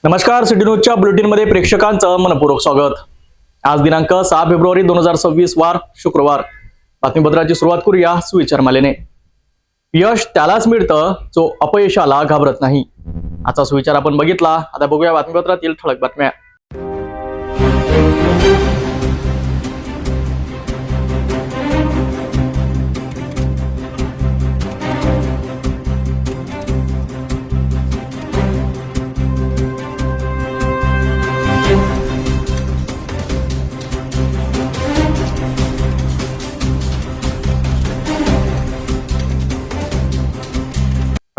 नमस्कार, सिटी न्यूजच्या बुलेटिनमध्ये प्रेक्षकांचं मनपूर्वक स्वागत। आज दिनांक 6 फेब्रुवारी 2026 वार शुक्रवार। बातमीपत्राची सुरुवात करूया सुविचारमालेने। यश त्यालाच मिळतं जो अपयशाला घाबरत नाही। आजचा सुविचार आपण बघितला। आता बघूया बातमीपत्रातील ठळक बातम्या।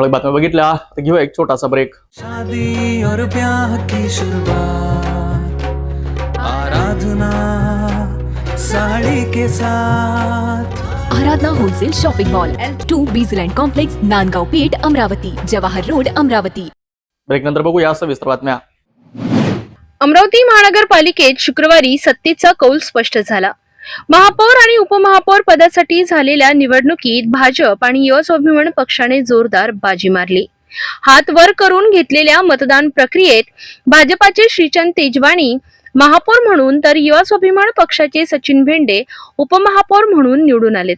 बातम्या बघितल्या तर घेऊ एक छोटासा ब्रेक। शादी और ब्याह की शुरुआत आराधना साड़ी के साथ। Aradhana wholesale shopping mall L2 Bijland complex Nandgaon Peth Amravati Jawahar road Amravati. Break नंतर बघूया सविस्तर बातम्या। अमरावती महानगरपालिकेत शुक्रवारी सत्तेचा कौल स्पष्ट झाला। महापौर आणि उपमहापौर पदासाठी झालेल्या निवडणुकीत भाजप आणि स्वाभिमान पक्षाने जोरदार बाजी मारली। हात वर करून घेतलेल्या मतदान प्रक्रियेत भाजपाचे श्रीचंद तेजवानी महापौर म्हणून तर स्वाभिमान पक्षाचे सचिन भेंडे उपमहापौर म्हणून निवडून आलेत।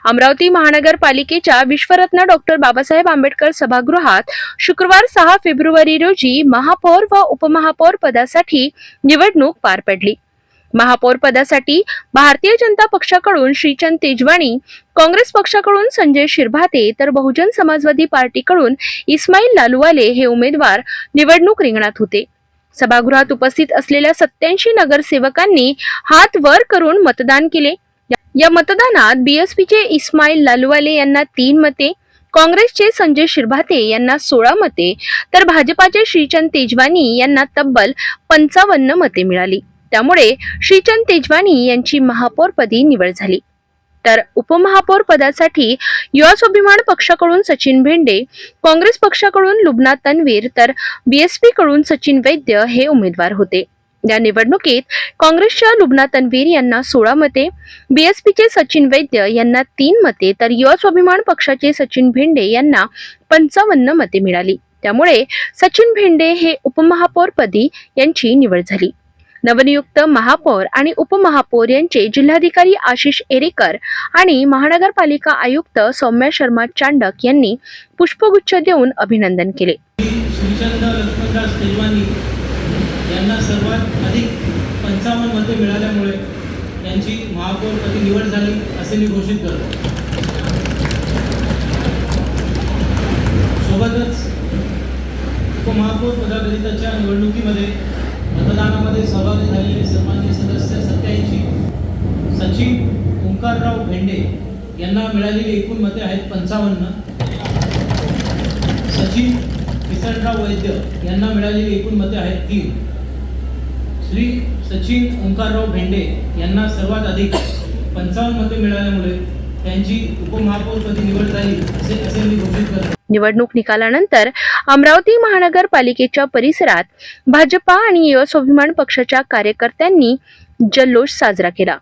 अमरावती महानगरपालिकेच्या विश्वरत्न डॉक्टर बाबासाहेब आंबेडकर सभागृहात शुक्रवार 6 फेब्रुवारी रोजी महापौर व उपमहापौर पदासाठी निवडणूक पार पडली। महापौर पदासाठी भारतीय जनता पक्षाकडून श्रीचंद तेजवानी, काँग्रेस पक्षाकडून संजय शिरभाते तर बहुजन समाजवादी पार्टीकडून इस्माईल लालूवाले हे उमेदवार निवडणूक रिंगणात होते। सभागृहात उपस्थित असलेल्या 87 नगरसेवकांनी हात वर करून मतदान केले। या मतदानात बीएसपीचे इस्माईल लालूवाले यांना 3 मते, काँग्रेसचे संजय शिरभाते यांना 16 मते तर भाजपाचे श्रीचंद तेजवानी यांना तब्बल 55 मते मिळाली। त्यामुळे श्रीचंद तेजवानी यांची महापौरपदी निवड झाली। तर उपमहापौर पदासाठी स्वाभिमान पक्षाकडून सचिन भेंडे, काँग्रेस पक्षाकडून लुबना तन्वीर तर बीएसपी कडून सचिन वैद्य हे उमेदवार होते। या निवडणुकीत काँग्रेसच्या लुबना तन्वीर यांना 16 मते, बीएसपीचे सचिन वैद्य यांना 3 मते तर स्वाभिमान पक्षाचे सचिन भेंडे यांना 55 मते मिळाली। त्यामुळे सचिन भेंडे हे उपमहापौरपदी यांची निवड झाली। नवनियुक्त महापौर आणि उपमहापौर यांचे जिल्हाधिकारी आशिष एरेकर आणि महानगरपालिका आयुक्त सौम्या शर्मा चांडक यांनी पुष्पगुच्छ देऊन अभिनंदन केले। श्रीचंद लक्ष्मणदास तेजवानी यांना सर्वात अधिक 55 मते मिळाल्यामुळे यांची महापौरपदी निवड झाली असे मी घोषित करतो। सोबतच उपमहापौर पदाकरिताच्या निवडणुकीमध्ये मतदानामध्ये सहभागी झालेले सन्माननीय सदस्य 87 सचिन ओंकारराव भेंडे यांना मिळालेली एकूण मते आहेत 55, सचिन किसनराव वैद्य यांना मिळालेली एकूण मते आहेत 3, श्री सचिन ओंकारराव भेंडे यांना सर्वात अधिक 55 मते मिळाल्यामुळे त्यांची उपमहापौरपदी निवड झाली असे मी घोषित करतो। निवडणूक निकालानंतर अमरावती महानगरपालिकेच्या परिसरात भाजपा आणि स्वाभिमान पक्षाच्या कार्यकर्त्यांनी जल्लोष साजरा केला।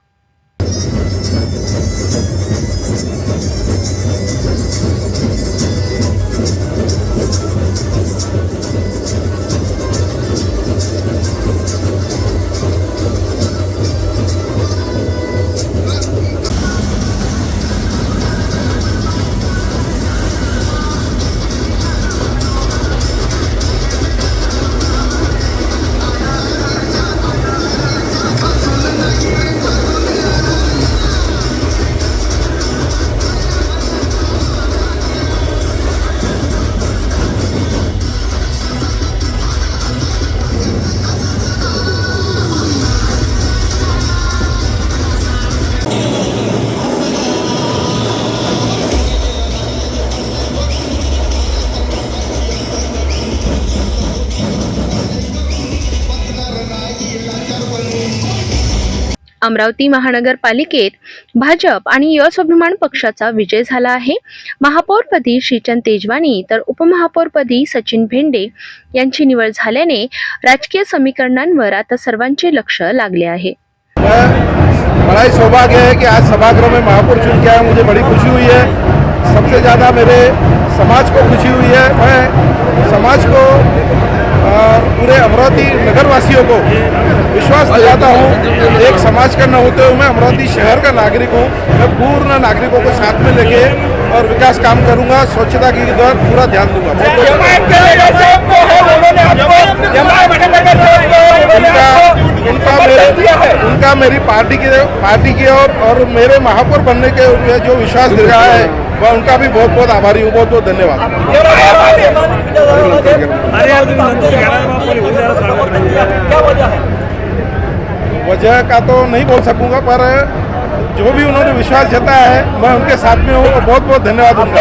अमरावती महानगरपालिकेत भाजप आणि स्वाभिमान पक्षाचा विजय झाला आहे। महापौरपदी श्रीचंद तेजवानी तर उपमहापौरपदी सचिन भेंडे यांची निवड झाल्याने राजकीय समीकरणांवर आता सर्वांचे लक्ष लागले आहे। बड़ा ही सौभाग्य है कि आज सभागृह में महापौर चुन के आया, मुझे बड़ी खुशी हुई है। सबसे ज़्यादा मेरे समाज को खुशी हुई है। मैं समाज को और पूरे अमरावती नगर वासियों को विश्वास दिलाता हूँ। एक समाज का न होते हुए मैं अमरावती शहर का नागरिक हूँ। मैं पूर्ण नागरिकों को साथ में लेके और विकास काम करूँगा, स्वच्छता की तरफ पूरा ध्यान दूंगा। उनका मेरी पार्टी की और मेरे महापौर बनने के लिए जो विश्वास दिया है वह उनका भी बहुत बहुत आभारी हूँ। बहुत बहुत धन्यवाद। वजह का तो नहीं बोल सकूंगा, पर जो भी उन्होंने विश्वास जताया है मैं उनके साथ में हूँ। बहुत बहुत धन्यवाद उनका।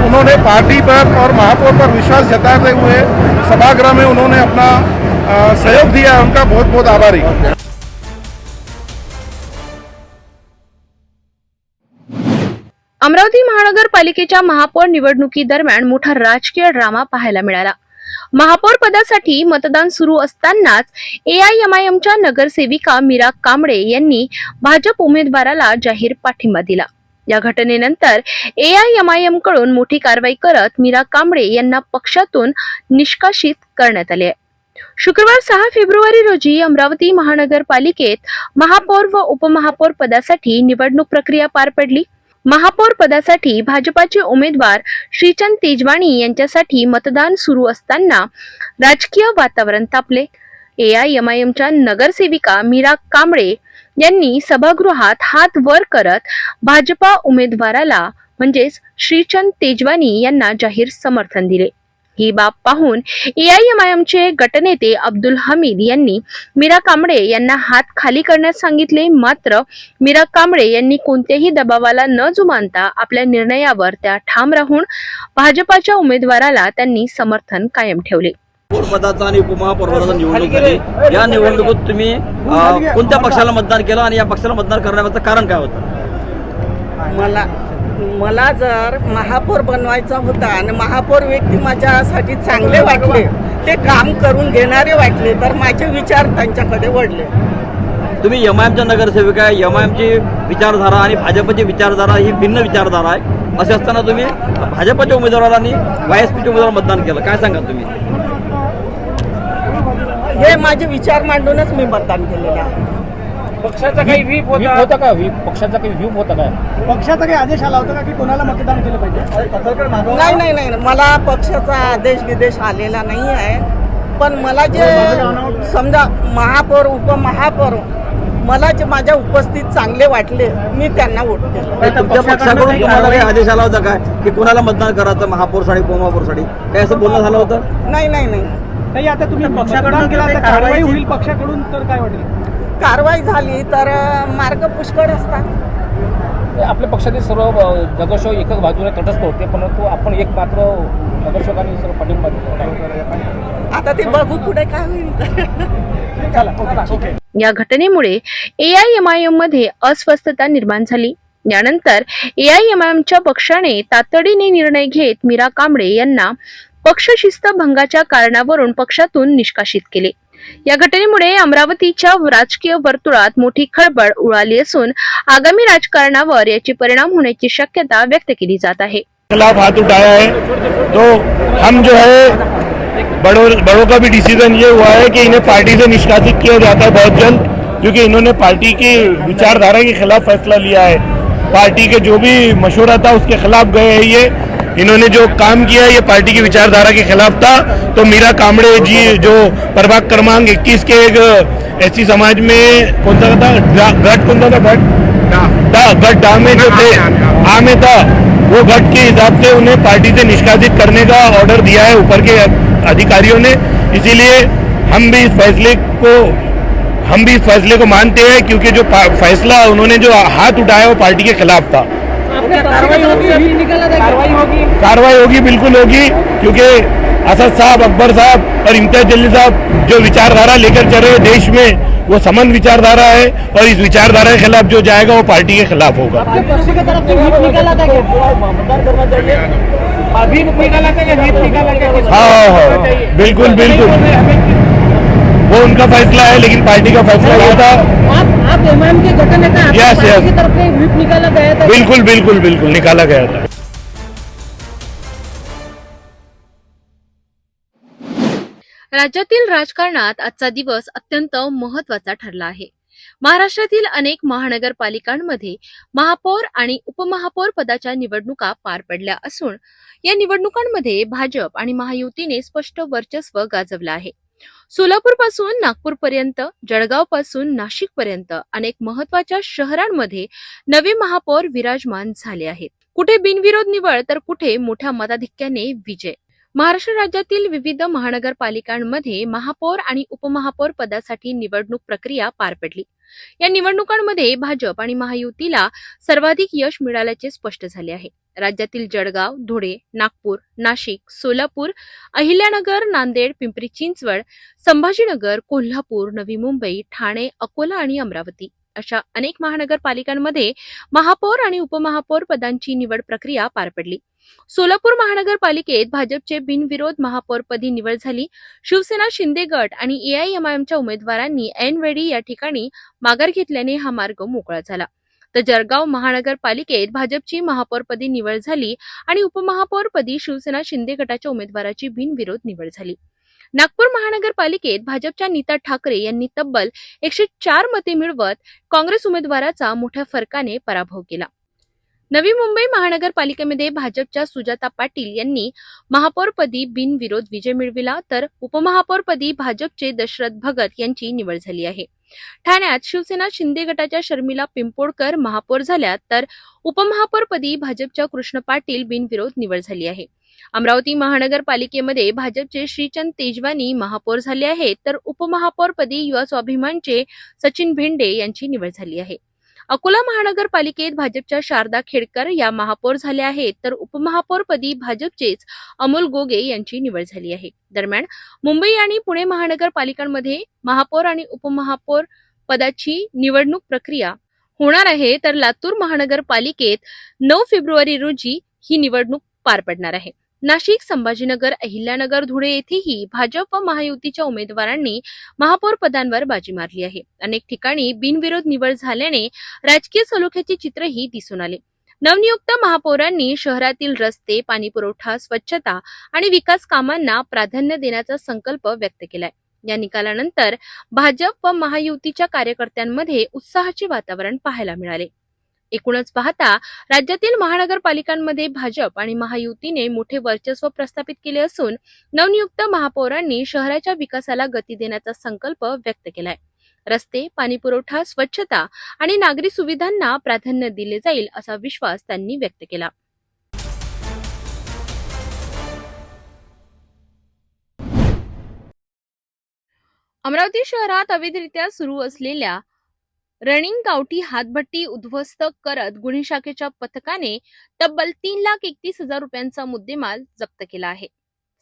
उन्होंने पार्टी पर और महापौर पर विश्वास जताते हुए सभागृह में उन्होंने अपना सहयोग दिया। उनका बहुत बहुत आभारी। अमरावती महानगरपालिकेच्या महापौर निवडणुकीदरम्यान मोठा राजकीय ड्रामा पाहायला मिळाला। महापौर पदासाठी मतदान सुरू असतानाच AIMIMच्या नगरसेविका मीरा कांबळे यांनी भाजप उमेदवाराला जाहीर पाठिंबा दिला। या घटनेनंतर AIMIM कडून मोठी कारवाई करत मीरा कांबळे यांना पक्षातून निष्कासित करण्यात आले। शुक्रवार 6 फेब्रुवारी रोजी अमरावती महानगरपालिकेत महापौर व उपमहापौर पदासाठी निवडणूक प्रक्रिया पार पडली। महापौर पदासाठी भाजपाचे उमेदवार श्रीचंद तेजवानी यांच्यासाठी मतदान सुरू असताना राजकीय वातावरण तापले। AIMIMच्या नगरसेविका मीरा कांबळे यांनी सभागृहात हात वर करत भाजपा उमेदवाराला म्हणजेच श्रीचंद तेजवानी यांना जाहीर समर्थन दिले। ही बाब पाहून AIMIMचे गटनेते अब्दुल हमीद यांनी मीरा कांबळे यांना हात खाली करण्यास सांगितले। मात्र मीरा कांबळे यांनी कोणत्याही दबावाला न जुमानता आपल्या निर्णयावर त्या ठाम राहून भाजपाच्या उमेदवाराला त्यांनी समर्थन कायम ठेवले। पदाचा आणि उपमहापौरपदाचा निवडणूक झाली। या निवडणुकीत तुम्ही कोणत्या पक्षाला मतदान केलं आणि या पक्षाला मतदान करण्याचं कारण काय होतं? मला जर महापौर बनवायचा होता आणि महापौर व्यक्ती माझ्यासाठी चांगले वाटले, ते काम करून घेणारे वाटले, तर माझे विचार त्यांच्याकडे वळले। तुम्ही MIMच्या नगरसेविका आहे, MIMची विचारधारा आणि भाजपची विचारधारा ही भिन्न विचारधारा आहे। असे असताना तुम्ही भाजपच्या उमेदवाराला आणि YSPच्या उमेदवाराला मतदान केलं, काय सांगा तुम्ही? हे माझे विचार मांडूनच मी मतदान केलेले आहे। पक्षाचा काही व्हीप होता का? पक्षाचा काही व्हीप होता का? पक्षाचा काही आदेश आला होता का की कोणाला मतदान केलं पाहिजे? नाही, मला पक्षाचा आदेश विदेश आलेला नाही आहे। पण मला जे समजा महापौर उपमहापौर मला जे माझ्या उपस्थित चांगले वाटले, मी त्यांना वोट केलं। तुमच्या पक्षाकडून तुम्हाला काही आदेश आला होता का की कोणाला मतदान करायचं महापौरसाठी उपमहापौरसाठी? काही असं बोलणं झालं होतं? नाही। आता तुम्ही पक्षाकडून केला तर कारवाई होईल पक्षाकडून, तर काय वाटेल? कारवाई झाली तर मार्ग पुष्कळ असतात। आपल्या पक्षातील सर्व नगरसेवक एकच बाजूला तटस्थ होते, परंतु आपण एक मात्र नगरसेवकांनी सर्व पाठिंबा दिला। आता ते बघू पुढे काय होईल। या घटनेमुळे AIMIM मध्ये अस्वस्थता निर्माण झाली। यानंतर AIMIMच्या पक्षाने तातडीने निर्णय घेत मीरा कांबळे यांना पक्षशिस्त भंगाच्या कारणावरून पक्षातून निष्कासित केले। या घटनेमुळे अमरावतीच्या राजकीय वर्तुळात मोठी खळबळ उडाली असून आगामी राजकारणावर याचे परिणाम होण्याची शक्यता व्यक्त केली जात आहे। खिलाफ हाथ उठाया है तो हम जो है बड़ों का भी डिसीजन ये हुआ है कि इन्हें पार्टी से निष्कासित किया जाता है बहुत जल्द, क्योंकि इन्होंने पार्टी की विचारधारा के खिलाफ फैसला लिया है। पार्टी के जो भी मशवरा था उसके खिलाफ गए हैं। ये इन्होंने जो काम किया ये पार्टी की विचारधारा के खिलाफ था। तो मीरा कांबळे जी जो प्रभाग क्रमांक 21 के एक SC समाज में कौन सा था गट, कौन सा था गट डा में जो थे आ में था, वो गट के हिसाब से उन्हें पार्टी से निष्कासित करने का ऑर्डर दिया है ऊपर के अधिकारियों ने। इसीलिए हम भी इस फैसले को मानते हैं, क्योंकि जो फैसला उन्होंने जो हाथ उठाया वो पार्टी के खिलाफ था। कार्रवाई होगी, बिल्कुल होगी, क्योंकि असद साहब, अकबर साहब और इम्तियाज जलील साहब जो विचारधारा लेकर चल रहे देश में, वो समान विचारधारा है और इस विचारधारा के खिलाफ जो जाएगा वो पार्टी के खिलाफ होगा। आपके पक्ष की तरफ से व्हिप निकाला था क्या? मतदान करना चाहिए। अभी निकाला था क्या? व्हिप निकाला क्या? हाँ, बिल्कुल बिल्कुल, वो उनका फैसला है, लेकिन पार्टी का फैसला ये था। आप एमआईएम के गठन नेता, आपकी Yes, पार्टी yes. की तरफ से व्हिप निकाला गया था। बिल्कुल बिल्कुल बिल्कुल निकाला गया था। राज्यातील राजकारणात आजचा दिवस अत्यंत महत्वाचा ठरला आहे. महाराष्ट्रातील अनेक महानगरपालिकांमध्ये महापौर आणि उपमहापौर पदाच्या निवडणुका पार पडल्या असून या निवडणुकांमध्ये भाजप आणि महायुतीने स्पष्ट वर्चस्व गाजवलं आहे. सोलापूर पासून नागपूर पर्यंत, जळगाव पासून नाशिक पर्यंत अनेक महत्वाच्या शहरांमध्ये नवे महापौर विराजमान झाले आहेत. कुठे बिनविरोध निवड तर कुठे मोठ्या मताधिक्याने विजय. महाराष्ट्र राज्यातील विविध महानगरपालिकांमध्ये महापौर आणि उपमहापौर पदासाठी निवडणूक प्रक्रिया पार पडली. या निवडणुकांमध्ये भाजप आणि महायुतीला सर्वाधिक यश मिळाल्याचे स्पष्ट झाले आहे. राज्यातील जळगाव, धुळे, नागपूर, नाशिक, सोलापूर, अहिल्यानगर, नांदेड, पिंपरी चिंचवड, संभाजीनगर, कोल्हापूर, नवी मुंबई, ठाणे, अकोला आणि अमरावती अशा अनेक महानगरपालिकांमध्ये महापौर आणि उपमहापौर पदांची निवड प्रक्रिया पार पडली. सोलापूर महानगरपालिकेत भाजपचे बिनविरोध महापौरपदी निवड झाली. शिवसेना, शिंदे गट आणि एआयएमआयएमच्या उमेदवारांनी ऐनवेळी या ठिकाणी माघार घेतल्याने हा मार्ग मोकळा झाला. तर जळगाव महानगरपालिकेत भाजपची महापौरपदी निवड झाली आणि उपमहापौरपदी शिवसेना, शिंदे गटाच्या उमेदवाराची बिनविरोध निवड झाली. नागपूर महानगरपालिकेत भाजपच्या नीता ठाकरे यांनी तब्बल 104 मते मिळवत काँग्रेस उमेदवाराचा मोठ्या फरकाने पराभव केला. नवी मुंबई महानगरपालिकेमध्ये भाजपच्या सुजाता पाटील यांनी महापौरपदी बिनविरोध विजय मिळविला, तर उपमहापौरपदी भाजपचे दशरथ भगत यांची निवड झाली आहे. ठाण्यात शिवसेना, शिंदे गटाच्या शर्मिला पिंपोडकर महापौर झाल्या, तर उपमहापौरपदी भाजपच्या कृष्ण पाटील बिनविरोध निवड झाली आहे. अमरावती महानगरपालिकेमध्ये भाजपचे श्रीचंद तेजवानी महापौर झाले आहेत, तर उपमहापौरपदी युवा स्वाभिमानचे सचिन भेंडे यांची निवड झाली आहे. अकोला महानगरपालिकेत भाजपच्या शारदा खेडकर या महापौर झाल्या आहेत, तर उपमहापौरपदी भाजपचेच अमोल गोगे यांची निवड झाली आहे. दरम्यान मुंबई आणि पुणे महानगरपालिकांमध्ये महापौर आणि उपमहापौर पदाची निवडणूक प्रक्रिया होणार आहे, तर लातूर महानगरपालिकेत 9 फेब्रुवारी रोजी ही निवडणूक पार पडणार आहे. नाशिक, संभाजीनगर, अहिल्यानगर, धुळे येथेही भाजप व महायुतीच्या उमेदवारांनी महापौर पदांवर बाजी मारली आहे. अनेक ठिकाणी बिनविरोध निवड झाल्याने राजकीय सलोख्याचे चित्रही दिसून आले. नवनियुक्त महापौरांनी शहरातील रस्ते, पाणीपुरवठा, स्वच्छता आणि विकास कामांना प्राधान्य देण्याचा संकल्प व्यक्त केलाय. या निकालानंतर भाजप व महायुतीच्या कार्यकर्त्यांमध्ये उत्साहाचे वातावरण पाहायला मिळाले. एकूणच पाहता राज्यातील महानगरपालिकांमध्ये भाजप आणि महायुतीने मोठे वर्चस्व प्रस्थापित केले असून नवनियुक्त महापौरांनी शहराच्या विकासाला गती देण्याचा संकल्प व्यक्त केलाय. रस्ते, पाणीपुरवठा, स्वच्छता आणि नागरी सुविधांना प्राधान्य दिले जाईल असा विश्वास त्यांनी व्यक्त केला. अमरावती शहरात अवैधरित्या सुरू असलेल्या रनिंग गावठी हातभट्टी उद्ध्वस्त करत गुन्हे शाखेच्या पथकाने तब्बल 3,31,000 रुपयांचा मुद्देमाल जप्त केला आहे.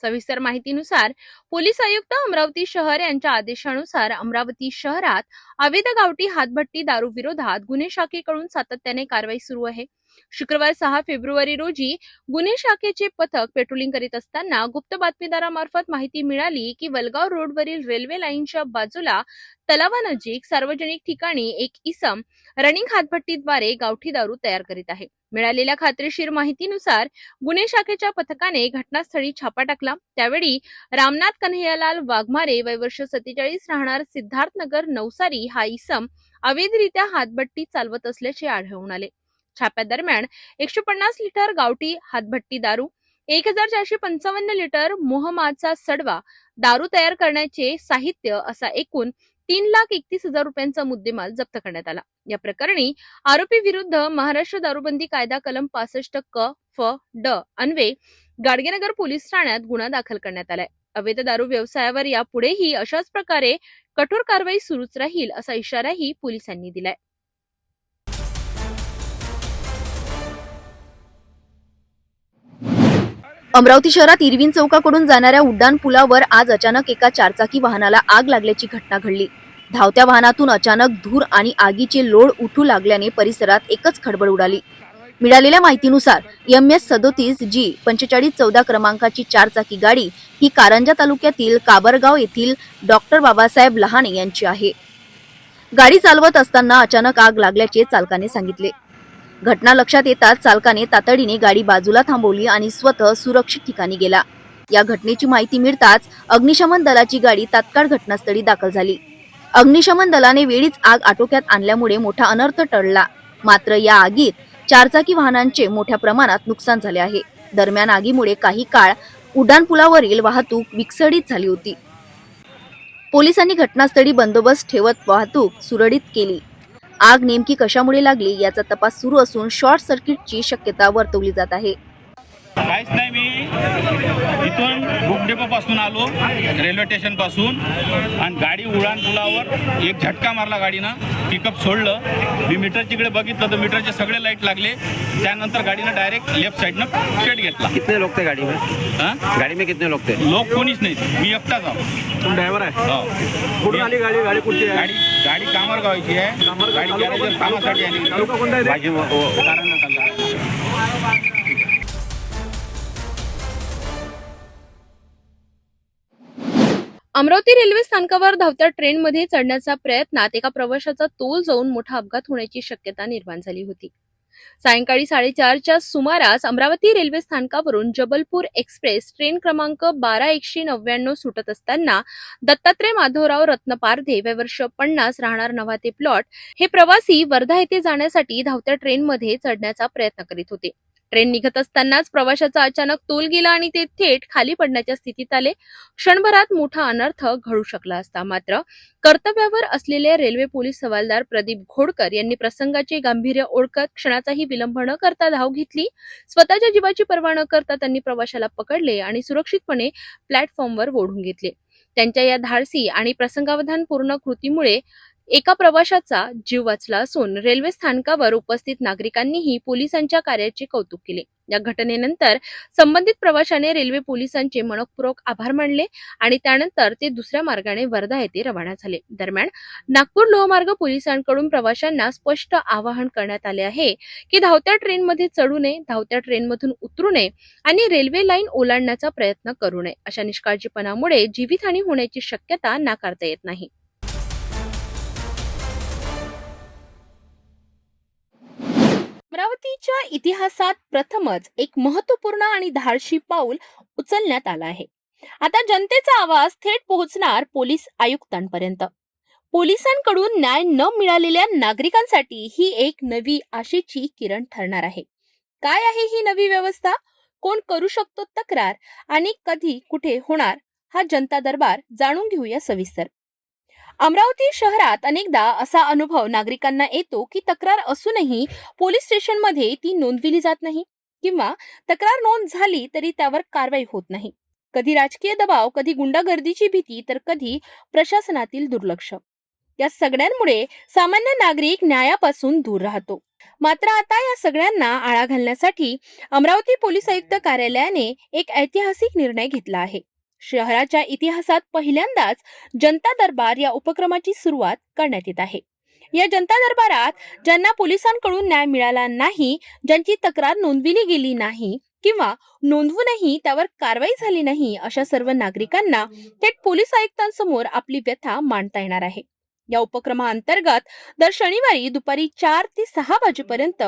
सविस्तर माहितीनुसार पोलीस आयुक्त अमरावती शहर यांच्या आदेशानुसार अमरावती शहरात अवैध गावठी हातभट्टी दारू विरोधात गुन्हे शाखेकडून सातत्याने कारवाई सुरू आहे. शुक्रवार 6 फेब्रुवारी रोजी गुन्हे शाखेचे पथक पेट्रोलिंग करीत असताना गुप्त बातमीदारामार्फत माहिती मिळाली की वलगाव रोडवरील रेल्वे लाईनच्या बाजूला तलावानजीक सार्वजनिक ठिकाणी एक इसम रनिंग हातभट्टीद्वारे गावठी दारू तयार करीत आहे. मिळालेल्या खात्रीशीर माहितीनुसार गुन्हे शाखेच्या पथकाने घटनास्थळी छापा टाकला. त्यावेळी रामनाथ कन्हैयालाल वाघमारे वय वर्ष 47 राहणार सिद्धार्थनगर नवसारी हा इसम अवैधरित्या हातभट्टी चालवत असल्याचे आढळून आले. छाप्यादरम्यान 150 लिटर गावठी हातभट्टी दारू, 1455 लिटर मोहमाचा सडवा, दारू तयार करण्याचे साहित्य असा एकूण 3,31,000 रुपयांचा मुद्देमाल जप्त करण्यात आला. या प्रकरणी आरोपी विरुद्ध महाराष्ट्र दारूबंदी कायदा कलम 65 क फ ड अन्वये गाडगेनगर पोलीस ठाण्यात गुन्हा दाखल करण्यात आलाय. अवैध दारू व्यवसायावर यापुढेही अशाच प्रकारे कठोर कारवाई सुरूच राहील असा इशाराही पोलिसांनी दिलाय. अमरावती शहरात इरविन चौकाकडून जाणाऱ्या उड्डाण पुलावर आज अचानक एका चारचाकी वाहनाला आग लागल्याची घटना घडली. धावत्या वाहनातून अचानक धूर आणि आगीचे लोळ उठू लागल्याने परिसरात एकच खळबळ उडाली. मिळालेल्या माहितीनुसार MS-37G 4514 क्रमांकाची 4 चाकी गाडी ही कारंजा तालुक्यातील काबरगाव येथील डॉक्टर बाबासाहेब लहाने यांची आहे. गाडी चालवत असताना अचानक आग लागल्याचे चालकाने सांगितले. घटना लक्षात येताच चालकाने तातडीने गाडी बाजूला थांबवली आणि स्वतः सुरक्षित ठिकाणी गेला. या घटनेची माहिती मिळताच अग्निशमन दलाची गाडी तात्काळ घटनास्थळी दाखल झाली. अग्निशमन दलाने वेळीच आग आटोक्यात आणल्यामुळे मोठा अनर्थ टळला. मात्र या आगीत 4 चाकी वाहनांचे मोठ्या प्रमाणात नुकसान झाले आहे. दरम्यान आगीमुळे काही काळ उड्डाणपुलावरील वाहतूक विस्कळीत झाली होती. पोलिसांनी घटनास्थळी बंदोबस्त ठेवत वाहतूक सुरळीत केली. आग नेमकी कशामुळे लागली याचा तपास सुरू असून शॉर्ट सर्किटची शक्यता वर्तवली जात आहे. काहीच नाही, मी इथून बुक डेपो पासून आलो, रेल्वे स्टेशन पासून, आणि गाडी उड्डाण पुलावर एक झटका मारला गाडीनं, पिकअप सोडलं. मी मीटरच्याकडे बघितलं तर मीटरचे सगळे लाईट लागले. त्यानंतर गाडीनं डायरेक्ट लेफ्ट साईडनं पेट घेतला. कितने लोग थे गाड़ी में? हां, गाड़ी में कितने लोग थे? लोक कोणीच नाहीत, मी एकटाच आहो. तुम ड्रायव्हर आहे? हो. कुठून आली गाडी? गाडी कुठची आहे? गाडी कामरगावची आहे. गाडी गॅरेजवर कामासाठी आली. तालुका कोणता आहे? भाजी कारण अमरावती रेल्वे स्थानकावर धावत्या ट्रेनमध्ये चढण्याच्या प्रयत्नात एका प्रवाशाचा तोल जाऊन मोठा अपघात होण्याची शक्यता निर्माण झाली होती. सायंकाळी 4:30च्या सुमारास अमरावती रेल्वे स्थानकावरून जबलपूर एक्सप्रेस ट्रेन क्रमांक 12-199 सुटत असताना दत्तात्रय माधवराव रत्नपारधे वय वर्ष 50 राहणार नव्हाते प्लॉट हे प्रवासी वर्धा येथे जाण्यासाठी धावत्या ट्रेनमध्ये चढण्याचा प्रयत्न करीत होते. ट्रेन निघत असतानाच प्रवाशाचा अचानक तोल गेला आणि ते थेट खाली पडण्याच्या स्थितीत आले. क्षणभरात मोठा अनर्थ घडू शकला असता. मात्र कर्तव्यावर असलेले रेल्वे पोलीस हवालदार प्रदीप घोडकर यांनी प्रसंगाचे गांभीर्य ओळखत क्षणाचाही विलंब न करता धाव घेतली. स्वतःच्या जीवाची पर्वा न करता त्यांनी प्रवाशाला पकडले आणि सुरक्षितपणे प्लॅटफॉर्मवर ओढून घेतले. त्यांच्या या धाडसी आणि प्रसंगावधानपूर्ण कृतीमुळे एका प्रवाशाचा जीव वाचला असून रेल्वे स्थानकावर उपस्थित नागरिकांनीही पोलिसांच्या कार्याचे कौतुक केले. या घटनेनंतर संबंधित प्रवाशाने रेल्वे पोलिसांचे मनपूर्वक आभार मानले आणि त्यानंतर ते दुसऱ्या मार्गाने वर्धा येथे रवाना झाले. दरम्यान नागपूर लोहमार्ग पोलिसांकडून प्रवाशांना स्पष्ट आवाहन करण्यात आले आहे की धावत्या ट्रेनमध्ये चढू नये, धावत्या ट्रेनमधून उतरू नये आणि रेल्वे लाईन ओलांडण्याचा प्रयत्न करू नये. अशा निष्काळजीपणामुळे जीवितहानी होण्याची शक्यता नाकारता येत नाही. अमरावतीच्या इतिहासात प्रथमच एक महत्त्वपूर्ण आणि धाडसी पाऊल उचलण्यात आलं आहे. आता जनतेचा आवाज थेट पोहोचणार पोलीस आयुक्तांपर्यंत. पोलिसांकडून न्याय न मिळालेल्या नागरिकांसाठी ही एक नवी आशेची किरण ठरणार आहे. काय आहे ही नवी व्यवस्था, कोण करू शकतो तक्रार आणि कधी कुठे होणार हा जनता दरबार जाणून घेऊया सविस्तर. अमरावती शहरात अनेकदा असा अनुभव नागरिकांना येतो की तक्रार असूनही पोलीस स्टेशनमध्ये ती नोंदविली जात नाही किंवा तक्रार नोंद झाली तरी त्यावर कारवाई होत नाही. कधी राजकीय दबाव, कधी गुंडागर्दीची भीती, तर कधी प्रशासनातील दुर्लक्ष. या सगळ्यांमुळे सामान्य नागरिक न्यायापासून दूर राहतो. मात्र आता या सगळ्यांना आळा घालण्यासाठी अमरावती पोलीस आयुक्त कार्यालयाने एक ऐतिहासिक निर्णय घेतला आहे. शहराच्या इतिहासात पहिल्यांदाच जनता दरबार या उपक्रमाची सुरुवात करण्यात येत आहे. या जनता दरबारात ज्यांना पोलिसांकडून न्याय मिळाला नाही, ज्यांची तक्रार नोंदविली गेली नाही किंवा नोंदवूनही त्यावर कारवाई झाली नाही, अशा सर्व नागरिकांना थेट पोलीस आयुक्तांसमोर आपली व्यथा मांडता येणार आहे. या उपक्रमाअंतर्गत दर शनिवारी दुपारी 4 ते 6 वाजेपर्यंत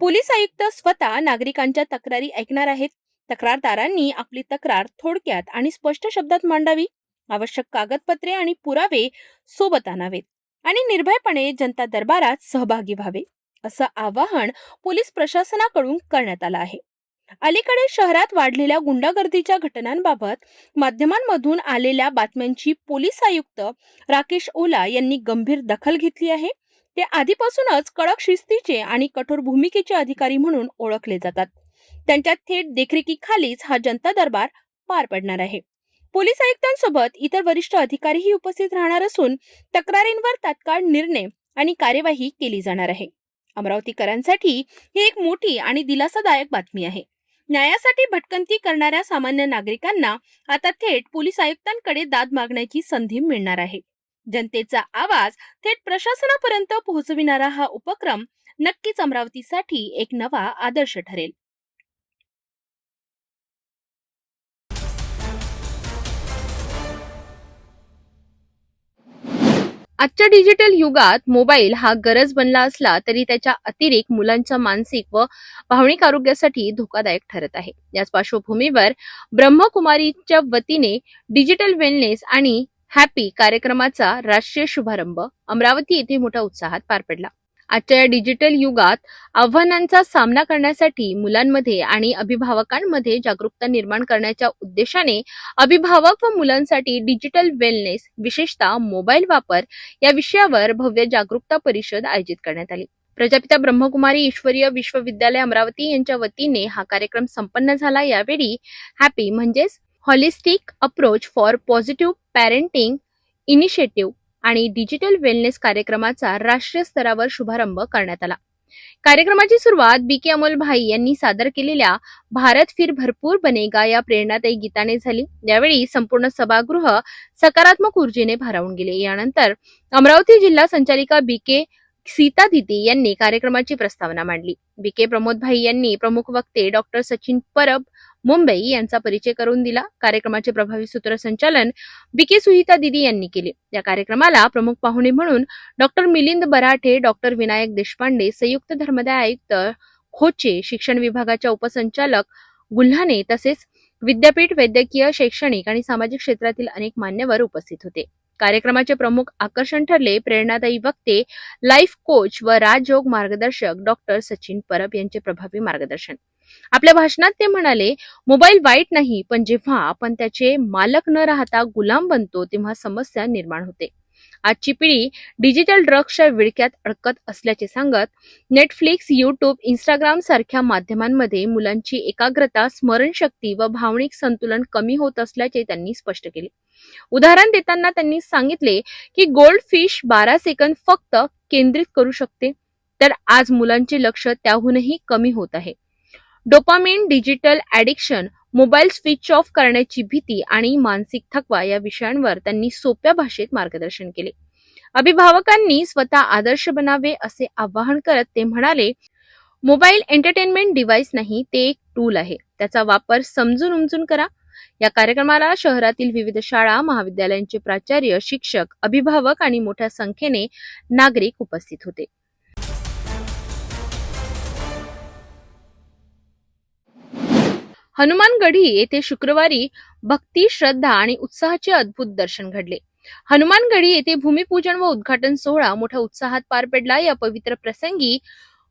पोलीस आयुक्त स्वतः नागरिकांच्या तक्रारी ऐकणार आहेत. तक्रारदारांनी आपली तक्रार थोडक्यात आणि स्पष्ट शब्दात मांडावी. आवश्यक कागदपत्रे आणि पुरावे सोबत आणावेत आणि निर्भयपणे जनता दरबारात सहभागी व्हावे, असं आवाहन पोलीस प्रशासनाकडून करण्यात आलं आहे. अलीकडे शहरात वाढलेल्या गुंडागर्दीच्या घटनांबाबत माध्यमांमधून आलेल्या बातम्यांची पोलीस आयुक्त राकेश ओला यांनी गंभीर दखल घेतली आहे. ते आधीपासूनच कडक शिस्तीचे आणि कठोर भूमिकेचे अधिकारी म्हणून ओळखले जातात. त्यांच्या थेट देखरेखीखालीच हा जनता दरबार पार पडणार आहे. पोलीस आयुक्तांसोबत इतर वरिष्ठ अधिकारीही उपस्थित राहणार असून तक्रारींवर तात्काळ निर्णय आणि कार्यवाही केली जाणार आहे. अमरावतीकरांसाठी ही एक मोठी आणि दिलासादायक बातमी आहे. न्यायासाठी भटकंती करणाऱ्या सामान्य नागरिकांना आता थेट पोलीस आयुक्तांकडे दाद मागण्याची संधी मिळणार आहे. जनतेचा आवाज थेट प्रशासनापर्यंत पोहोचविणारा हा उपक्रम नक्कीच अमरावतीसाठी एक नवा आदर्श ठरेल. आजच्या डिजिटल युगात मोबाईल हा गरज बनला असला तरी त्याच्या अतिरेक मुलांच्या मानसिक व भावनिक आरोग्यासाठी धोकादायक ठरत आहे. याच पार्श्वभूमीवर ब्रह्मकुमारीच्या वतीने डिजिटल वेलनेस आणि हॅपी कार्यक्रमाचा राष्ट्रीय शुभारंभ अमरावती येथे मोठ्या उत्साहात पार पडला. आजच्या या डिजिटल युगात आव्हानांचा सामना करण्यासाठी मुलांमध्ये आणि अभिभावकांमध्ये जागरूकता निर्माण करण्याच्या उद्देशाने अभिभावक व मुलांसाठी डिजिटल वेलनेस विशेषतः मोबाईल वापर या विषयावर भव्य जागरूकता परिषद आयोजित करण्यात आली. प्रजापिता ब्रह्मकुमारी ईश्वरीय विश्वविद्यालय अमरावती यांच्या वतीने हा कार्यक्रम संपन्न झाला. यावेळी हॅपी म्हणजेच holistic approach for positive parenting initiative आणि डिजिटल वेलनेस कार्यक्रमाचा राष्ट्रीय स्तरावर शुभारंभ करण्यात आला. कार्यक्रमाची सुरुवात बीके अमोल भाई यांनी सादर केलेल्या भारत फिर भरपूर बनेगा या प्रेरणादायी गीताने झाली. यावेळी संपूर्ण सभागृह सकारात्मक ऊर्जेने भारावून गेले. यानंतर अमरावती जिल्हा संचालिका बीके सीता दिदी यांनी कार्यक्रमाची प्रस्तावना मांडली. बीके प्रमोद भाई यांनी प्रमुख वक्ते डॉक्टर सचिन परब मुंबई यांचा परिचय करून दिला. कार्यक्रमाचे प्रभावी सूत्रसंचालन बीके सुहिता दिदी यांनी केले. या कार्यक्रमाला प्रमुख पाहुणे म्हणून डॉक्टर मिलिंद बराठे, डॉक्टर विनायक देशपांडे, संयुक्त धर्मदाय आयुक्त खोचे, शिक्षण विभागाच्या उपसंचालक गुल्हाने तसेच विद्यापीठ, वैद्यकीय, शैक्षणिक आणि सामाजिक क्षेत्रातील अनेक मान्यवर उपस्थित होते. कार्यक्रमाचे प्रमुख आकर्षण ठरले प्रेरणादायी वक्ते, लाईफ कोच व राजयोग मार्गदर्शक डॉक्टर सचिन परब यांचे प्रभावी मार्गदर्शन. आपल्या भाषणात ते म्हणाले, मोबाईल वाईट नाही, पण जेव्हा आपण त्याचे मालक न राहता गुलाम बनतो तेव्हा समस्या निर्माण होते. आजची पिढी डिजिटल ड्रग्सच्या विळख्यात अडकत असल्याचे सांगत नेटफ्लिक्स, युट्यूब, इंस्टाग्राम सारख्या माध्यमांमध्ये मुलांची एकाग्रता, स्मरणशक्ती व भावनिक संतुलन कमी होत असल्याचे त्यांनी स्पष्ट केले. उदाहरण देताना त्यांनी सांगितले की गोल्ड फिश 12 सेकंद फक्त केंद्रित करू शकते, तर आज मुलांचे लक्ष त्याहूनही कमी होत आहे. Dopamine, digital addiction, mobile switch off करण्याची भीती आणि मानसिक थकवा या विषयांवर त्यांनी सोप्या भाषेत मार्गदर्शन केले. अभिभावकांनी स्वतः आदर्श बनावे असे आवाहन करत ते म्हणाले, मोबाईल एंटरटेनमेंट डिव्हाइस नाही, ते एक टूल आहे. त्याचा वापर समजून उमजून करा. या कार्यक्रमाला शहरातील विविध शाळा, महाविद्यालयांचे प्राचार्य, शिक्षक, अभिभावक आणि मोठ्या संख्येने नागरिक उपस्थित होते. हनुमानगढी येथे शुक्रवारी भक्ती, श्रद्धा आणि उत्साहाचे अद्भुत दर्शन घडले. हनुमानगढी येथे भूमिपूजन व उद्घाटन सोहळा मोठ्या उत्साहात पार पडला. या पवित्र प्रसंगी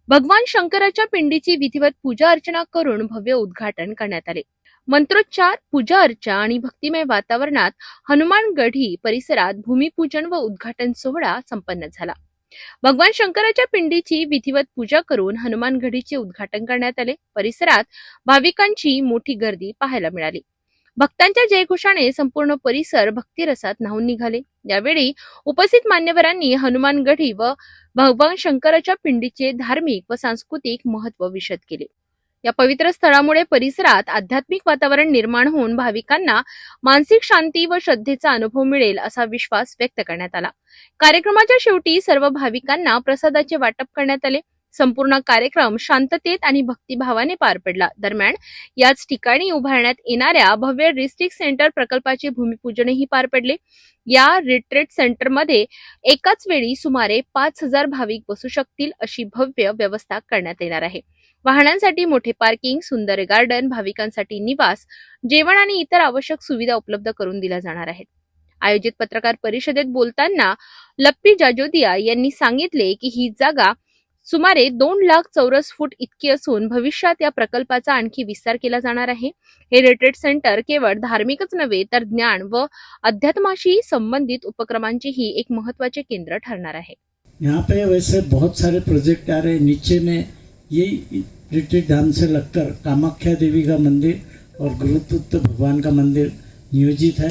भगवान शंकराच्या पिंडीची विधिवत पूजा अर्चना करून भव्य उद्घाटन करण्यात आले. मंत्रोच्चार, पूजा अर्चा आणि भक्तिमय वातावरणात हनुमानगढी परिसरात भूमिपूजन व उद्घाटन सोहळा संपन्न झाला. भगवान शंकराच्या पिंडीची विधिवत पूजा करून हनुमानगढीचे उद्घाटन करण्यात आले. परिसरात भाविकांची मोठी गर्दी पाहायला मिळाली. भक्तांच्या जयघोषाने संपूर्ण परिसर भक्तिरसात न्हाऊन निघाले. यावेळी उपस्थित मान्यवरांनी हनुमानगढी व भगवान शंकराच्या पिंडीचे धार्मिक व सांस्कृतिक महत्त्व विशद केले. या पवित्र स्थळामुळे परिसरात आध्यात्मिक वातावरण निर्माण होऊन भाविकांना मानसिक शांती व श्रद्धेचा अनुभव मिळेल असा विश्वास व्यक्त करण्यात आला. कार्यक्रमाच्या शेवटी सर्व भाविकांना प्रसादाचे वाटप करण्यात आले. संपूर्ण कार्यक्रम शांततेत आणि भक्तिभावाने पार पडला. दरम्यान याच ठिकाणी उभारण्यात येणाऱ्या भव्य रिट्रीट सेंटर प्रकल्पाचे भूमिपूजनही पार पडले. या रिट्रीट सेंटरमध्ये एकाच वेळी सुमारे 5,000 भाविक बसू शकतील अशी भव्य व्यवस्था करण्यात येणार आहे. वाहनांसाठी मोठे पार्किंग, सुंदर गार्डन, भाविकांसाठी निवास, जेवण आणि इतर आवश्यक सुविधा उपलब्ध करून दिल्या जाणार आहेत. आयोजित पत्रकार परिषदेत बोलताना लप्पी जाजोदिया यांनी सांगितले की ही जागा सुमारे 2 लाख चौरस फूट इतकी असून भविष्यात या प्रकल्पाचा आणखी विस्तार केला जाणार आहे. हे रिट्रीट सेंटर केवळ धार्मिकच नव्हे तर ज्ञान व अध्यात्माशी संबंधित उपक्रमांचेही एक महत्त्वाचे केंद्र ठरणार आहे. यहाँ पे वैसे बहुत सारे प्रोजेक्ट आ रहे. नीचे में ये रिट्रीट धाम से लगकर कामाख्या देवी का मंदिर और गुरुपुत्र भगवान का मंदिर नियोजित है.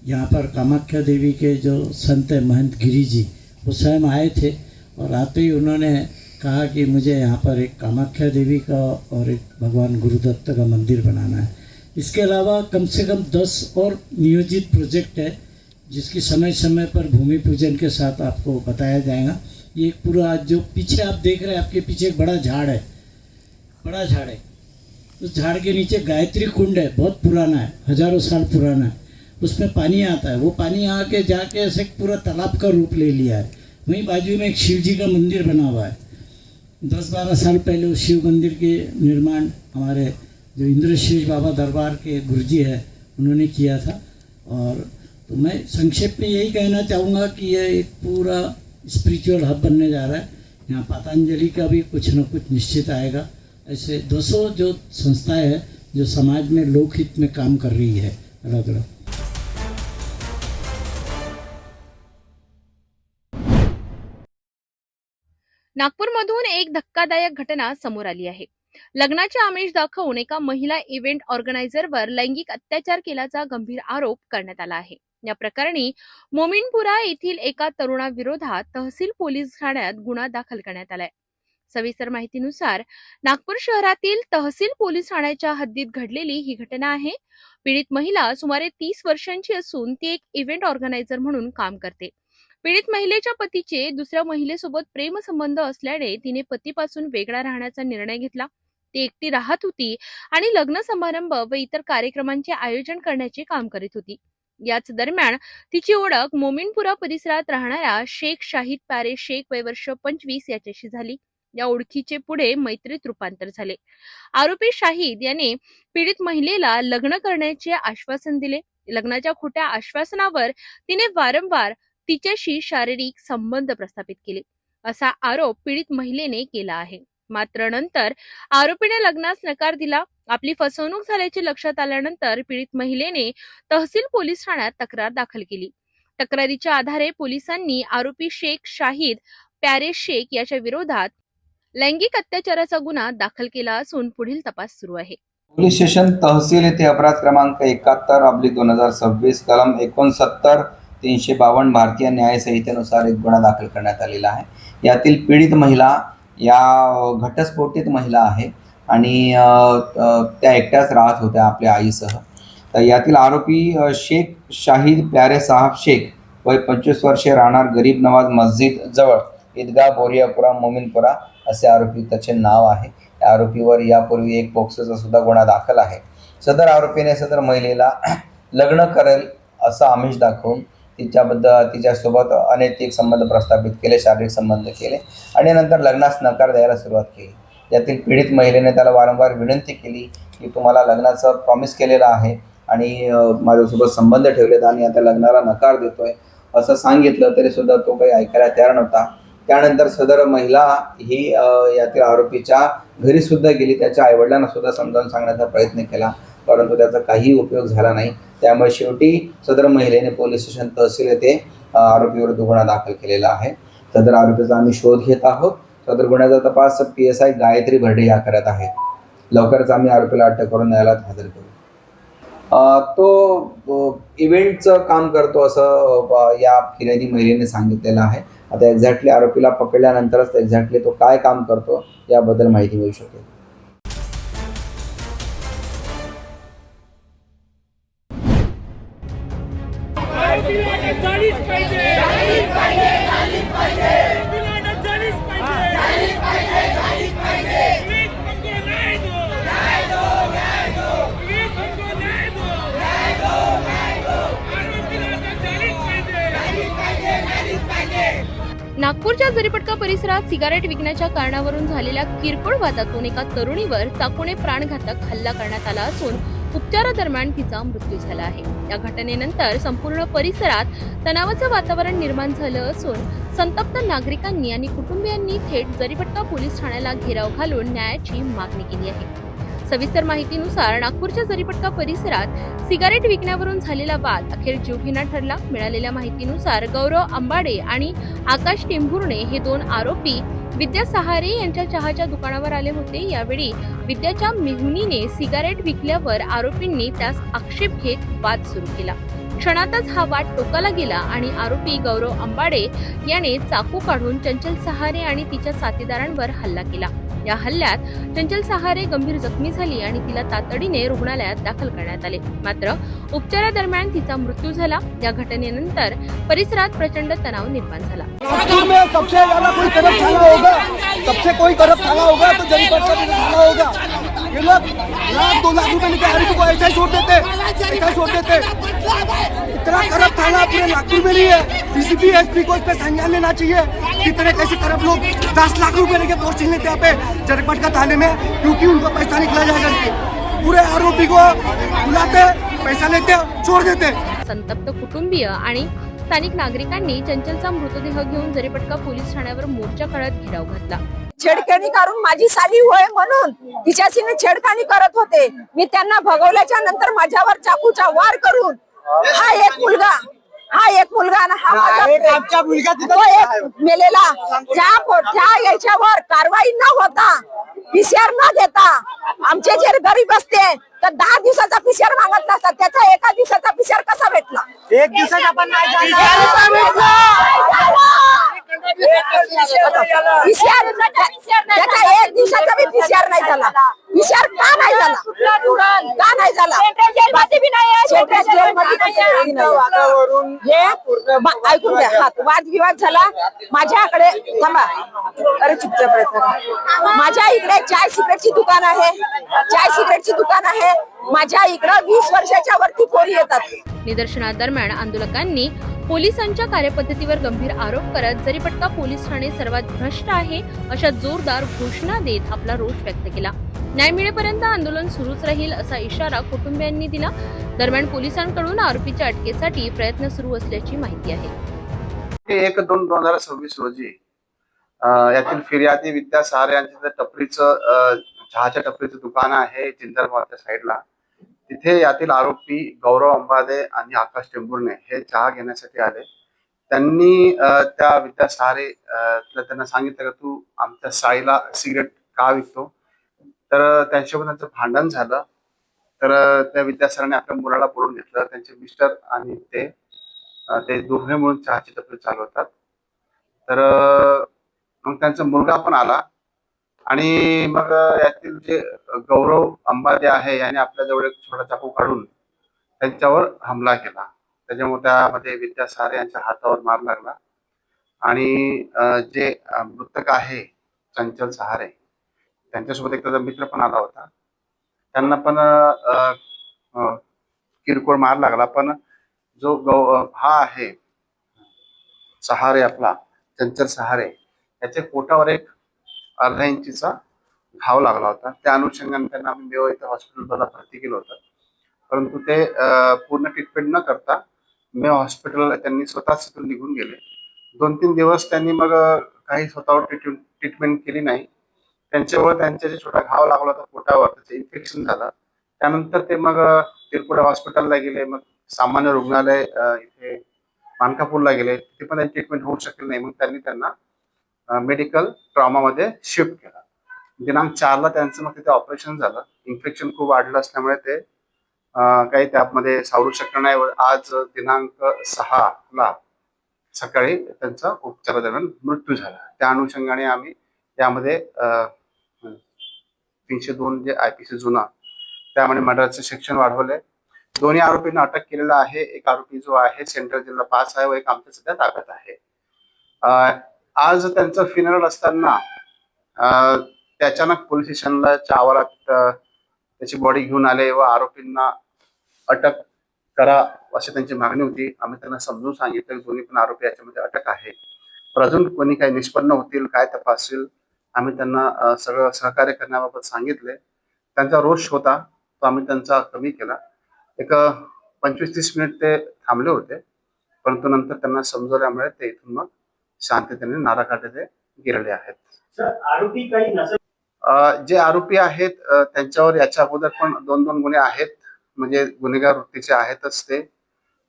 यहाँ पर कामाख्या देवी के जो संत है महंत गिरी जी, वो स्वयं आए थे और आते ही उन्होंने कहा कि मुझे यहाँ पर एक कामाख्या देवी का और एक भगवान गुरुदत्त का मंदिर बनाना है. इसके अलावा कम से कम 10 और नियोजित प्रोजेक्ट है जिसकी समय समय पर भूमि पूजन के साथ आपको बताया जाएगा। ये एक पूरा जो पीछे आप देख रहे हैं, आपके पीछे एक बड़ा झाड़ है, बड़ा झाड़ है। उस झाड़ के नीचे गायत्री कुंड है, बहुत पुराना है, हजारों साल पुराना है। उसमें पानी आता है, वो पानी आके जाके ऐसे पूरा तालाब का रूप ले लिया है। वहीं बाजू में एक शिव जी का मंदिर बना हुआ है। 10-12 साल पहले उस शिव मंदिर के निर्माण हमारे जो इंद्रशीष बाबा दरबार के गुरुजी है उन्होंने किया था। और तो मैं संक्षेप में यही कहना चाहूँगा कि यह एक पूरा स्पिरिचुअल हब बनने जा रहा है। यहाँ पतंजलि का भी कुछ न कुछ निश्चित आएगा। ऐसे 200 जो संस्थाएं हैं जो समाज में लोकहित में काम कर रही है अलग अलग। नागपूरमधून एक धक्कादायक घटना समोर आली आहे। लग्नाचे आमिष दाखवून एका महिला इव्हेंट ऑर्गनायझरवर लैंगिक अत्याचार केल्याचा गंभीर आरोप करण्यात आला आहे। या प्रकरणी मोमीनपुरा येथील एका तरुणाविरोधात तहसील पोलीस ठाण्यात गुन्हा दाखल करण्यात आलाय। सविस्तर माहितीनुसार नागपूर शहरातील तहसील पोलीस ठाण्याच्या हद्दीत घडलेली ही घटना आहे। पीडित महिला सुमारे 30 वर्षांची असून ती एक इव्हेंट ऑर्गनायझर म्हणून काम करते। पीडित महिलेच्या पतीचे दुसऱ्या महिलेसोबत प्रेमसंबंध असल्याने तिने पतीपासून वेगळा राहण्याचा निर्णय घेतला। ती एकटी राहत होती आणि लग्न समारंभ व इतर कार्यक्रमांचे आयोजन करण्याचे काम करीत होती। याच दरम्यान तिची ओळख मोमीनपुरा परिसरात राहणाऱ्या शेख शाहिद प्यारे शेख वय वर्ष 25 याच्याशी झाली। या ओळखीचे पुढे मैत्रीत रूपांतर झाले। आरोपी शाहिद याने पीडित महिलेला लग्न करण्याचे आश्वासन दिले। लग्नाच्या खोट्या आश्वासनावर तिने वारंवार तिच्याशी शारीरिक संबंध प्रस्थापित केले असा आरोप पीडित महिलेने केला आहे। मात्र नंतर आरोपीने लग्नास नकार दिला। आपली फसवणूक झाल्याचे लक्षात आल्यानंतर पीडित महिलेने तहसील पोलीस ठाण्यात तक्रार दाखल केली। तक्रारीच्या आधारे पोलिसांनी आरोपी शेख शाहिद प्यारे शेख याच्या विरोधात लैंगिक अत्याचाराचा गुन्हा दाखल केला असून पुढील तपास सुरू आहे। पोलीस स्टेशन तहसील येथे अपराध क्रमांक 71/2026 कलम 69 352 भारतीय न्याय संहितेनुसार एक गुन्हा दाखल करण्यात आलेला आहे। यातील पीडित महिला या घटस्फोटित महिला आहे आणि त्या एकट्याच राहत होत्या आपल्या आईसह। तर यातील आरोपी शेख शाहिद प्यारे साहब शेख वय 25 वर्षे राहणार गरीब नवाज मस्जिद जवळ ईदगाह बोरियापुरा मोमीनपुरा असे आरोपी त्याचे नाव आहे। या आरोपीवर यापूर्वी एक पोक्सोचा सुद्धा गुन्हा दाखल आहे। सदर आरोपीने सदर महिलेला लग्न करेल असं आमिष दाखवून तिच्यासोबत अनैतिक संबंध प्रस्थापित केले, शारीरिक संबंध केले आणि नंतर लग्नास नकार द्यायला सुरुवात केली। यातील पीडित महिलेने त्याला वारंवार विनंती केली की तुम्हाला लग्नाचं प्रॉमिस केलेलं आहे आणि माझ्यासोबत संबंध ठेवलेत आणि आता लग्नाला नकार देतोय असं सांगितलं तरी सुद्धा तो काही ऐकायला तयार नव्हता। त्यानंतर सदर महिला ही यातील आरोपीच्या घरी सुद्धा गेली, त्याच्या आईवडिलांना सुद्धा समजावून सांगण्याचा प्रयत्न केला, परंतु त्याचा काही उपयोग झाला नाही। त्यामुळे शेवटी सदर महिलेने पोलीस स्टेशन तहसील येथे आरोपीविरुद्ध गुन्हा दाखल केलेला आहे। सदर आरोपीचा आम्ही शोध घेत आहोत। सदर गुन्ह्याचा तपास PSI गायत्री भरडे या करत आहेत। लवकरच आम्ही आरोपीला अटक करून न्यायालयात हजर करू। तो इव्हेंटचं काम करतो असं या फिर्यादी महिलेने सांगितलेलं आहे। आता एक्झॅक्टली आरोपीला पकडल्यानंतरच एक्झॅक्टली तो काय काम करतो याबद्दल माहिती मिळू शकेल। नागपूरच्या जरीपटका परिसरात सिगारेट विकण्याच्या कारणावरून झालेल्या किरकोळ वादातून एका तरुणीवर चाकूने प्राणघातक हल्ला करण्यात आला असून उपचारादरम्यान तिचा मृत्यू झाला आहे। या घटनेनंतर संपूर्ण परिसरात तणावाचं वातावरण निर्माण झालं असून संतप्त नागरिकांनी आणि कुटुंबियांनी थेट जरीपटका पोलीस ठाण्याला घेराव घालून न्यायाची मागणी केली आहे। सविस्तर माहितीनुसार नागपूरच्या जरीपटका परिसरात सिगारेट विकण्यावरून झालेला वाद अखेर जीवघेणा ठरला। मिळालेल्या माहितीनुसार गौरव अंबाडे आणि आकाश टेंभुर्णे हे 2 आरोपी विद्या सहारे यांच्या चहाच्या दुकानावर आले होते। यावेळी विद्याच्या मेहुनीने सिगारेट विकल्यावर आरोपींनी त्यास आक्षेप घेत वाद सुरू केला। क्षणातच हा वाद टोकाला गेला आणि आरोपी गौरव अंबाडे याने चाकू काढून चंचल सहारे आणि तिच्या साथीदारांवर हल्ला केला। या हल्ल्यात चंचल सहारे गंभीर जखमी झाली आणि तिला तातडीने रुग्णालयात दाखल करण्यात आले. मात्र उपचारादरम्यान तिचा मृत्यू झाला. या घटनेनंतर परिसरात प्रचंड तणाव निर्माण झाला. सबसे ज्यादा कोई करप्ट थाना होगा, सबसे कोई करप्ट थाना होगा तो जनपद का थाना होगा. ये लोग लाख 2 लाख रुपए लेके आरोपी को ऐसा ही छोड़ देते, ऐसा ही छोड़ देते. इतना करप्ट थाना पूरे नागपुर में नहीं है. डीसीपी एसपी को इस पे संज्ञान लेना चाहिए. कितने कैसे करप्ट लोग 10 लाख रुपए लेके पोस्टिंग लेते हैं पे जनपद का थाने में, क्योंकि उनको पैसा निकला जाएगा. पूरे आरोपी को बुलाते, पैसा लेते, छोड़ देते. संतप्त कुटुंबीय आणि स्थानिक नागरिकांनी चंचलचा मृतदेह घेऊन जरीपटका पोलीस ठाण्यावर मोर्चा काढत घेराव घातला. छेडखानी करून माझी साली होय म्हणून तिच्याशीने छेडखानी करत होते. मी त्यांना भगवल्याच्या नंतर माझ्यावर चाकूचा वार करून हा एक मुलगा आणि हा माझा मेलेला त्या याच्यावर कारवाई न होता, पीसीआर न देता, आमचे जे गरीब असते तर 10 दिवसाचा पीसीआर मागत नसतात, त्याचा 1 दिवसाचा पीसीआर कसा भेटला? 1 दिवसाचा पण नाही पीसीआर त्याचा 1 दिवसाचा बी पीसीआर नाही झाला. पीसीआर का नाही झाला? का नाही झाला? ऐकून घ्या. वादविवाद झाला माझ्याकडे. थांबा, अरे चुपचाप प्रयत्न. माझ्या इकडे चाय सिगरेटची दुकान आहे. माझ्या इकडे 20 वर्षाच्या वरती पोरी येतात. निदर्शनादरम्यान आंदोलकांनी पोलिसांच्या कार्यपद्धतीवर गंभीर आरोप करत जरीपटका पोलीस ठाणे सर्वात भ्रष्ट आहे अशा जोरदार घोषणा देत आपला रोष व्यक्त केला. न्याय मिळेपर्यंत आंदोलन सुरूच राहील असा इशारा कुटुंबियांनी दिला. दरम्यान पोलिसांकडून आरोपीच्या अटकेसाठी प्रयत्न सुरू असल्याची माहिती आहे. 1/2/2026 रोजी यातील फिर्यादी विद्या सहारे यांच्या टपरीचं चहाच्या टपरीचं दुकान आहे जिंदरवाच्या साईडला. तिथे यातील आरोपी गौरव अंबादे आणि आकाश टेंभुर्णे हे चहा घेण्यासाठी आले. त्यांनी त्या विद्या सहारे त्यांना सांगितलं की तू आमच्या साईला सिगरेट का विकतो. तर त्यांच्यासोबत त्यांचं भांडण झालं. तर त्या विद्या सहारेने आपल्या मुलाला बोलून घेतलं. त्यांचे मिस्टर आणि ते दोघे म्हणून चहाची टपरी चालवतात. तर मग त्यांचा मुलगा पण आला आणि मग यातील जे गौरव अंबादे आहे याने आपल्या जवळ एक छोटा चाकू काढून त्यांच्यावर हमला केला. त्याच्यामुळे त्यामध्ये विद्या सहारे यांच्या हातावर मार लागला आणि जे मृतक आहे चंचल सहारे त्यांच्यासोबत एक त्याचा मित्र पण आला होता. त्यांना पण किरकोळ मार लागला. पण जो हा आहे सहारे आपला चंचल सहारे त्याच्या पोटावर एक अर्धा इंचीचा घाव लागला होता. त्या अनुषंगाने त्यांना आम्ही मेवा इथं हॉस्पिटलला भरती केलं होतं. परंतु ते पूर्ण ट्रीटमेंट न करता मेवा हॉस्पिटल त्यांनी स्वतःच तिथून निघून गेले. 2-3 दिवस त्यांनी मग काही स्वतःवर ट्रीटमेंट केली नाही. त्यांच्यावर त्यांच्या जे छोटा घाव लागला होता पोटावर त्याचं इन्फेक्शन झालं. त्यानंतर ते मग तिरपुडा हॉस्पिटलला गेले. मग सामान्य रुग्णालय इथे मानकापूरला गेले. तिथे पण त्यांची ट्रीटमेंट होऊ शकली नाही. मग त्यांनी त्यांना मेडिकल ट्रॉमामध्ये शिफ्ट केला. दिनांक 4ला त्यांचं मग तिथे ऑपरेशन झालं. इन्फेक्शन खूप वाढलं असल्यामुळे ते काही त्यामध्ये सावरू शकलं नाही. आज दिनांक 6ला सकाळी त्यांचा उपचारादरम्यान मृत्यू झाला. त्या अनुषंगाने आम्ही त्यामध्ये 302 जे IPC जुना त्यामध्ये मर्डरचं सेक्शन वाढवलंय. दोन्ही आरोपींना अटक केलेला आहे. एक आरोपी जो आहे सेंट्रल जेलला 5 आहे व एक आमच्या सध्या ताब्यात आहे. आज त्यांचं फिनरल असताना ते अचानक पोलीस स्टेशनला आवारात त्याची बॉडी घेऊन आले व आरोपींना अटक करा अशी त्यांची मागणी होती. आम्ही त्यांना समजून सांगितलं की दोन्ही पण आरोपी याच्यामध्ये अटक आहे. पण अजून कोणी काही निष्पन्न होतील काय तपासेल आम्ही त्यांना सगळं सहकार्य करण्याबाबत सांगितले. त्यांचा रोष होता तो आम्ही त्यांचा कमी केला. एक 25-30 मिनिट ते थांबले होते. परंतु नंतर त्यांना समजवल्यामुळे ते इथून मग शांततेने नाराकाठे गेलेले आहेत. आरोपी काही जे आरोपी आहेत त्यांच्यावर याच्या अगोदर पण 2 गुन्हे आहेत. म्हणजे गुन्हेगार वृत्तीचे आहेतच. ते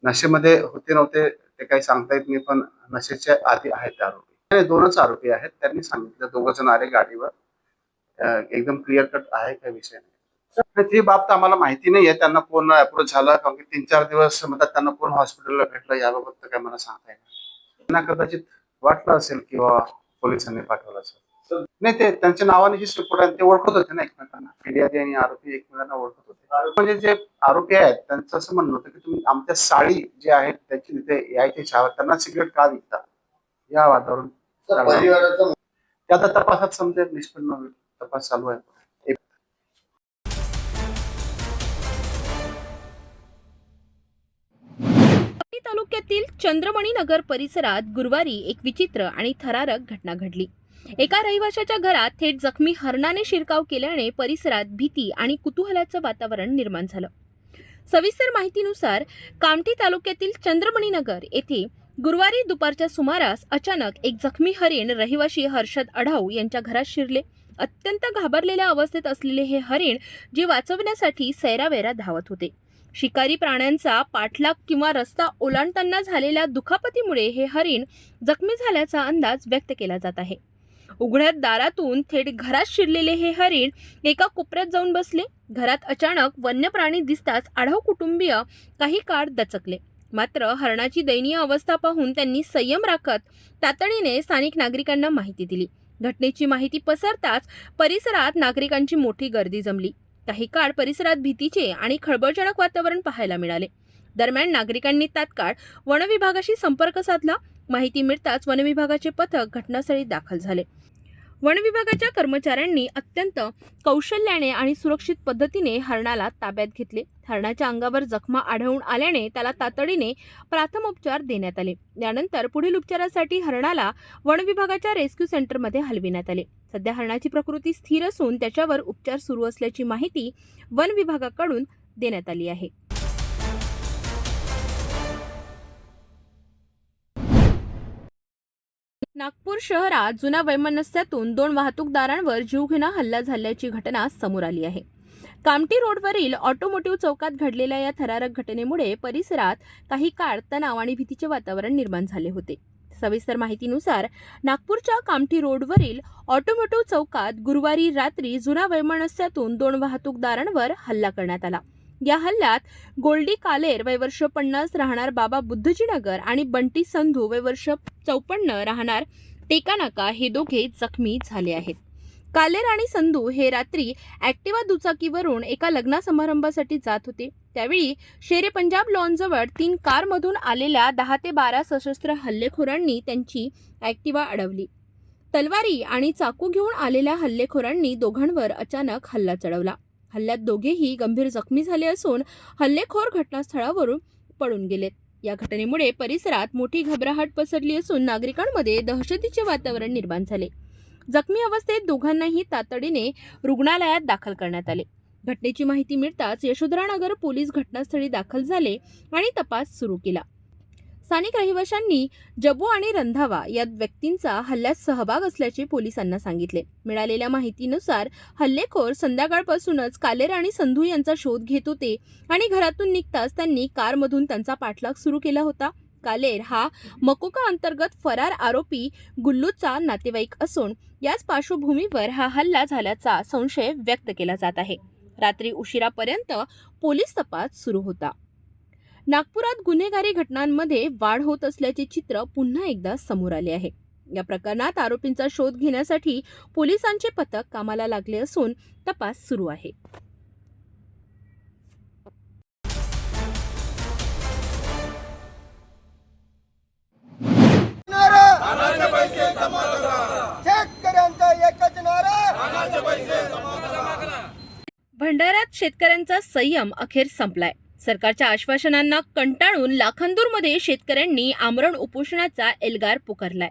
नशेमध्ये होते नव्हते ते काही सांगता येत नाही. पण नशेच्या आधी आहेत आरोपी. 2च आरोपी आहेत. त्यांनी सांगितलं 2 जण आले गाडीवर. एकदम क्लिअर कट आहे काही विषय नाही. ती बाब तर आम्हाला माहिती नाहीये त्यांना कोण अप्रोच झाला कारण की 3-4 दिवस म्हणतात त्यांना कोण हॉस्पिटलला भेटलं याबाबत तर काय मला सांगता येईल. त्यांना कदाचित वाटलं असेल किंवा पोलिसांनी पाठवलं असेल. नाही, ते त्यांच्या नावाने जी रिपोर्ट आहे ते ओळखत होते ना एकमेकांना, फिर्यादी आणि आरोपी एकमेकांना ओळखत होते. म्हणजे जे आरोपी आहेत त्यांचं असं म्हणणं होतं की तुम्ही आमच्या साडी जे आहेत त्याची तिथे यायचे छावर त्यांना सिगरेट का विकता, या वादावरून ते आता तपासात समजेल, निष्पन्न होईल. तपास चालू आहे. कवठे तालुक्यातील चंद्रमणी नगर परिसरात गुरुवारी एक विचित्र आणि थरारक घटना घडली. एका रहिवाशाच्या घरात थेट जखमी हरणाने शिरकाव केल्याने परिसरात भीती आणि कुतूहलाचं वातावरण निर्माण झालं. सविस्तर माहितीनुसार कामठी तालुक्यातील चंद्रमणी नगर येथे गुरुवारी दुपारच्या सुमारास अचानक एक जखमी हरिण रहिवाशी हर्षद अढाऊ यांच्या घरात शिरले. अत्यंत घाबरलेल्या अवस्थेत असलेले हे हरिण जीव वाचवण्यासाठी सैरावैरा धावत होते. शिकारी प्राण्यांचा पाठलाग किंवा रस्ता ओलांडताना झालेल्या दुखापतीमुळे हे हरिण जखमी झाल्याचा अंदाज व्यक्त केला जात आहे. उघड्या दारातून थेट घरात शिरलेले हे हरिण एका कोपऱ्यात जाऊन बसले. घरात अचानक वन्य प्राणी दिसताच आढाव कुटुंबीय काही काळ दचकले. मात्र हरणाची दयनीय अवस्था पाहून त्यांनी संयम राखत तातडीने स्थानिक नागरिकांना माहिती दिली. घटनेची माहिती पसरताच परिसरात नागरिकांची मोठी गर्दी जमली. काही काळ परिसरात भीतीचे आणि खळबळजनक वातावरण पाहायला मिळाले. दरम्यान नागरिकांनी तात्काळ वन विभागाशी संपर्क साधला. माहिती मिळताच वन विभागाचे पथक घटनास्थळी दाखल झाले. वन विभागाच्या कर्मचाऱ्यांनी अत्यंत कौशल्याने आणि सुरक्षित पद्धतीने हरणाला ताब्यात घेतले. हरणाच्या अंगावर जखमा आढळून आल्याने त्याला तातडीने प्राथमोपचार देण्यात आले. यानंतर पुढील उपचारासाठी हरणाला वन विभागाच्या रेस्क्यू सेंटरमध्ये हलविण्यात आले. सध्या हरणाची प्रकृती स्थिर असून त्याच्यावर उपचार सुरू असल्याची माहिती वन विभागाकडून देण्यात आली आहे. नागपूर शहरात जुन्या वैमनस्यातून 2 वाहतूकदारांवर जीवघेणा हल्ला झाल्याची घटना समोर आली आहे. कामठी रोडवरील ऑटोमोटिव्ह चौकात घडलेल्या या थरारक घटनेमुळे परिसरात काही काळ तणाव आणि भीतीचे वातावरण निर्माण झाले होते. सविस्तर माहितीनुसार नागपूरच्या कामठी रोडवरील ऑटोमोटिव्ह चौकात गुरुवारी रात्री जुन्या वैमनस्यातून 2 वाहतूकदारांवर हल्ला करण्यात आला. या हल्ल्यात गोल्डी कालेर वय वर्ष 50 राहणार बाबा बुद्धजी नगर आणि बंटी संधू वय वर्ष 54 राहणार टेकानाका हे दोघे जखमी झाले आहेत. कालेर आणि संधू हे रात्री ॲक्टिवा दुचाकीवरून एका लग्न समारंभासाठी जात होते. त्यावेळी शेरे पंजाब लॉनजवळ 3 कारमधून आलेल्या 10 ते 12 सशस्त्र हल्लेखोरांनी त्यांची ॲक्टिवा अडवली. तलवारी आणि चाकू घेऊन आलेल्या हल्लेखोरांनी दोघांवर अचानक हल्ला चढवला. हल्ल्यात दोघेही गंभीर जखमी झाले असून हल्लेखोर घटनास्थळावरून पळून गेलेत. या घटनेमुळे परिसरात मोठी घबराहट पसरली असून नागरिकांमध्ये दहशतीचे वातावरण निर्माण झाले. जखमी अवस्थेत दोघांनाही तातडीने रुग्णालयात दाखल करण्यात आले. घटनेची माहिती मिळताच यशोधरानगर पोलीस घटनास्थळी दाखल झाले आणि तपास सुरू केला. स्थानिक रहिवाशांनी जबू आणि रंधावा या व्यक्तींचा हल्ल्यात सहभाग असल्याचे पोलिसांना सांगितले. मिळालेल्या माहितीनुसार हल्लेखोर संध्याकाळपासूनच कालेर आणि संधू यांचा शोध घेत होते आणि घरातून निघताच त्यांनी कारमधून त्यांचा पाठलाग सुरू केला होता. कालेर हा मकोका अंतर्गत फरार आरोपी गुल्लूचा नातेवाईक असून याच पार्श्वभूमीवर हा हल्ला झाल्याचा संशय व्यक्त केला जात आहे. रात्री उशिरापर्यंत पोलीस तपास सुरू होता. नागपुरात गुन्हेगारी घटनांमध्ये वाढ होत असल्याचे चित्र पुन्हा एकदा समोर आले आहे. या प्रकरणात आरोपींचा शोध घेण्यासाठी पोलिसांचे पथक कामाला लागले असून तपास सुरू आहे. भंडाऱ्यात शेतकऱ्यांचा संयम अखेर संपलाय. सरकारच्या आश्वासनांना कंटाळून लाखांदूरमध्ये शेतकऱ्यांनी आमरण उपोषणाचा एल्गार पुकारलाय.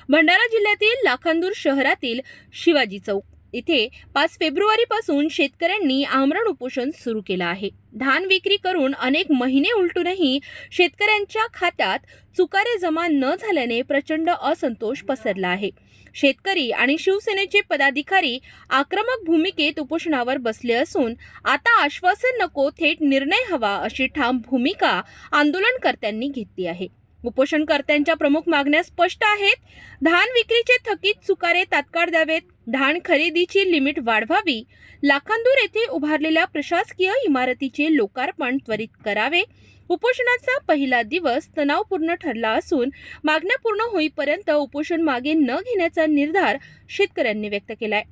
भंडारा जिल्ह्यातील लाखांदूर शहरातील शिवाजी चौक इथे 5 फेब्रुवारीपासून शेतकऱ्यांनी आमरण उपोषण सुरू केलं आहे. धान विक्री करून अनेक महिने उलटूनही शेतकऱ्यांच्या खात्यात चुकारे जमा न झाल्याने प्रचंड असंतोष पसरला आहे. शेतकरी आणि शिवसेनेचे पदाधिकारी आक्रमक भूमिकेत उपोषणावर बसले असून आता आश्वासन नको, थेट निर्णय हवा अशी ठाम भूमिका आंदोलनकर्त्यांनी घेतली आहे. उपोषणकर्त्यांच्या प्रमुख मागण्या स्पष्ट आहेत. धान विक्रीचे थकीत चुकारे तात्काळ द्यावेत. धान खरेदीची लिमिट वाढवावी. लाखांदूर येथे उभारलेल्या प्रशासकीय इमारतीचे लोकार्पण त्वरित करावे. उपोषणाचा पहिला दिवस तणावपूर्ण ठरला असून मागण्या पूर्ण होईपर्यंत उपोषण मागे न घेण्याचा निर्धार शेतकऱ्यांनी व्यक्त केलाय.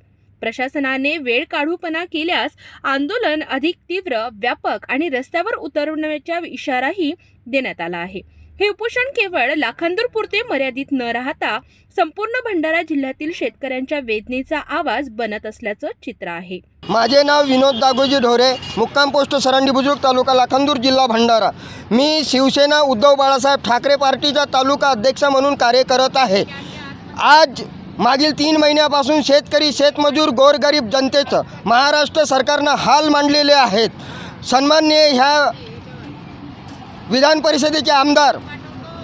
प्रशासनाने वेळ काढूपणा केल्यास आंदोलन अधिक तीव्र, व्यापक आणि रस्त्यावर उतरवण्याचा इशाराही देण्यात आला आहे. हे उपोषण केवळ लाखांदूरपुरते मर्यादित न राहता संपूर्ण भंडारा जिल्ह्यातील शेतकऱ्यांच्या वेदनेचा आवाज बनत असल्याचं चित्र आहे. माझे नाव विनोद दागोजी ढोरे, मुक्काम पोस्ट सरांडी बुजुर्ग, तालुका लाखांदूर, जिल्हा भंडारा. मी शिवसेना उद्धव बाळासाहेब ठाकरे पार्टीचा तालुका अध्यक्ष म्हणून कार्य करत आहे. आज मागील 3 महिन्यापासून शेतकरी, शेतमजूर, गोरगरीब जनतेचं महाराष्ट्र सरकारनं हाल मांडलेले आहेत. सन्माननीय ह्या विधान परिषदेचे आमदार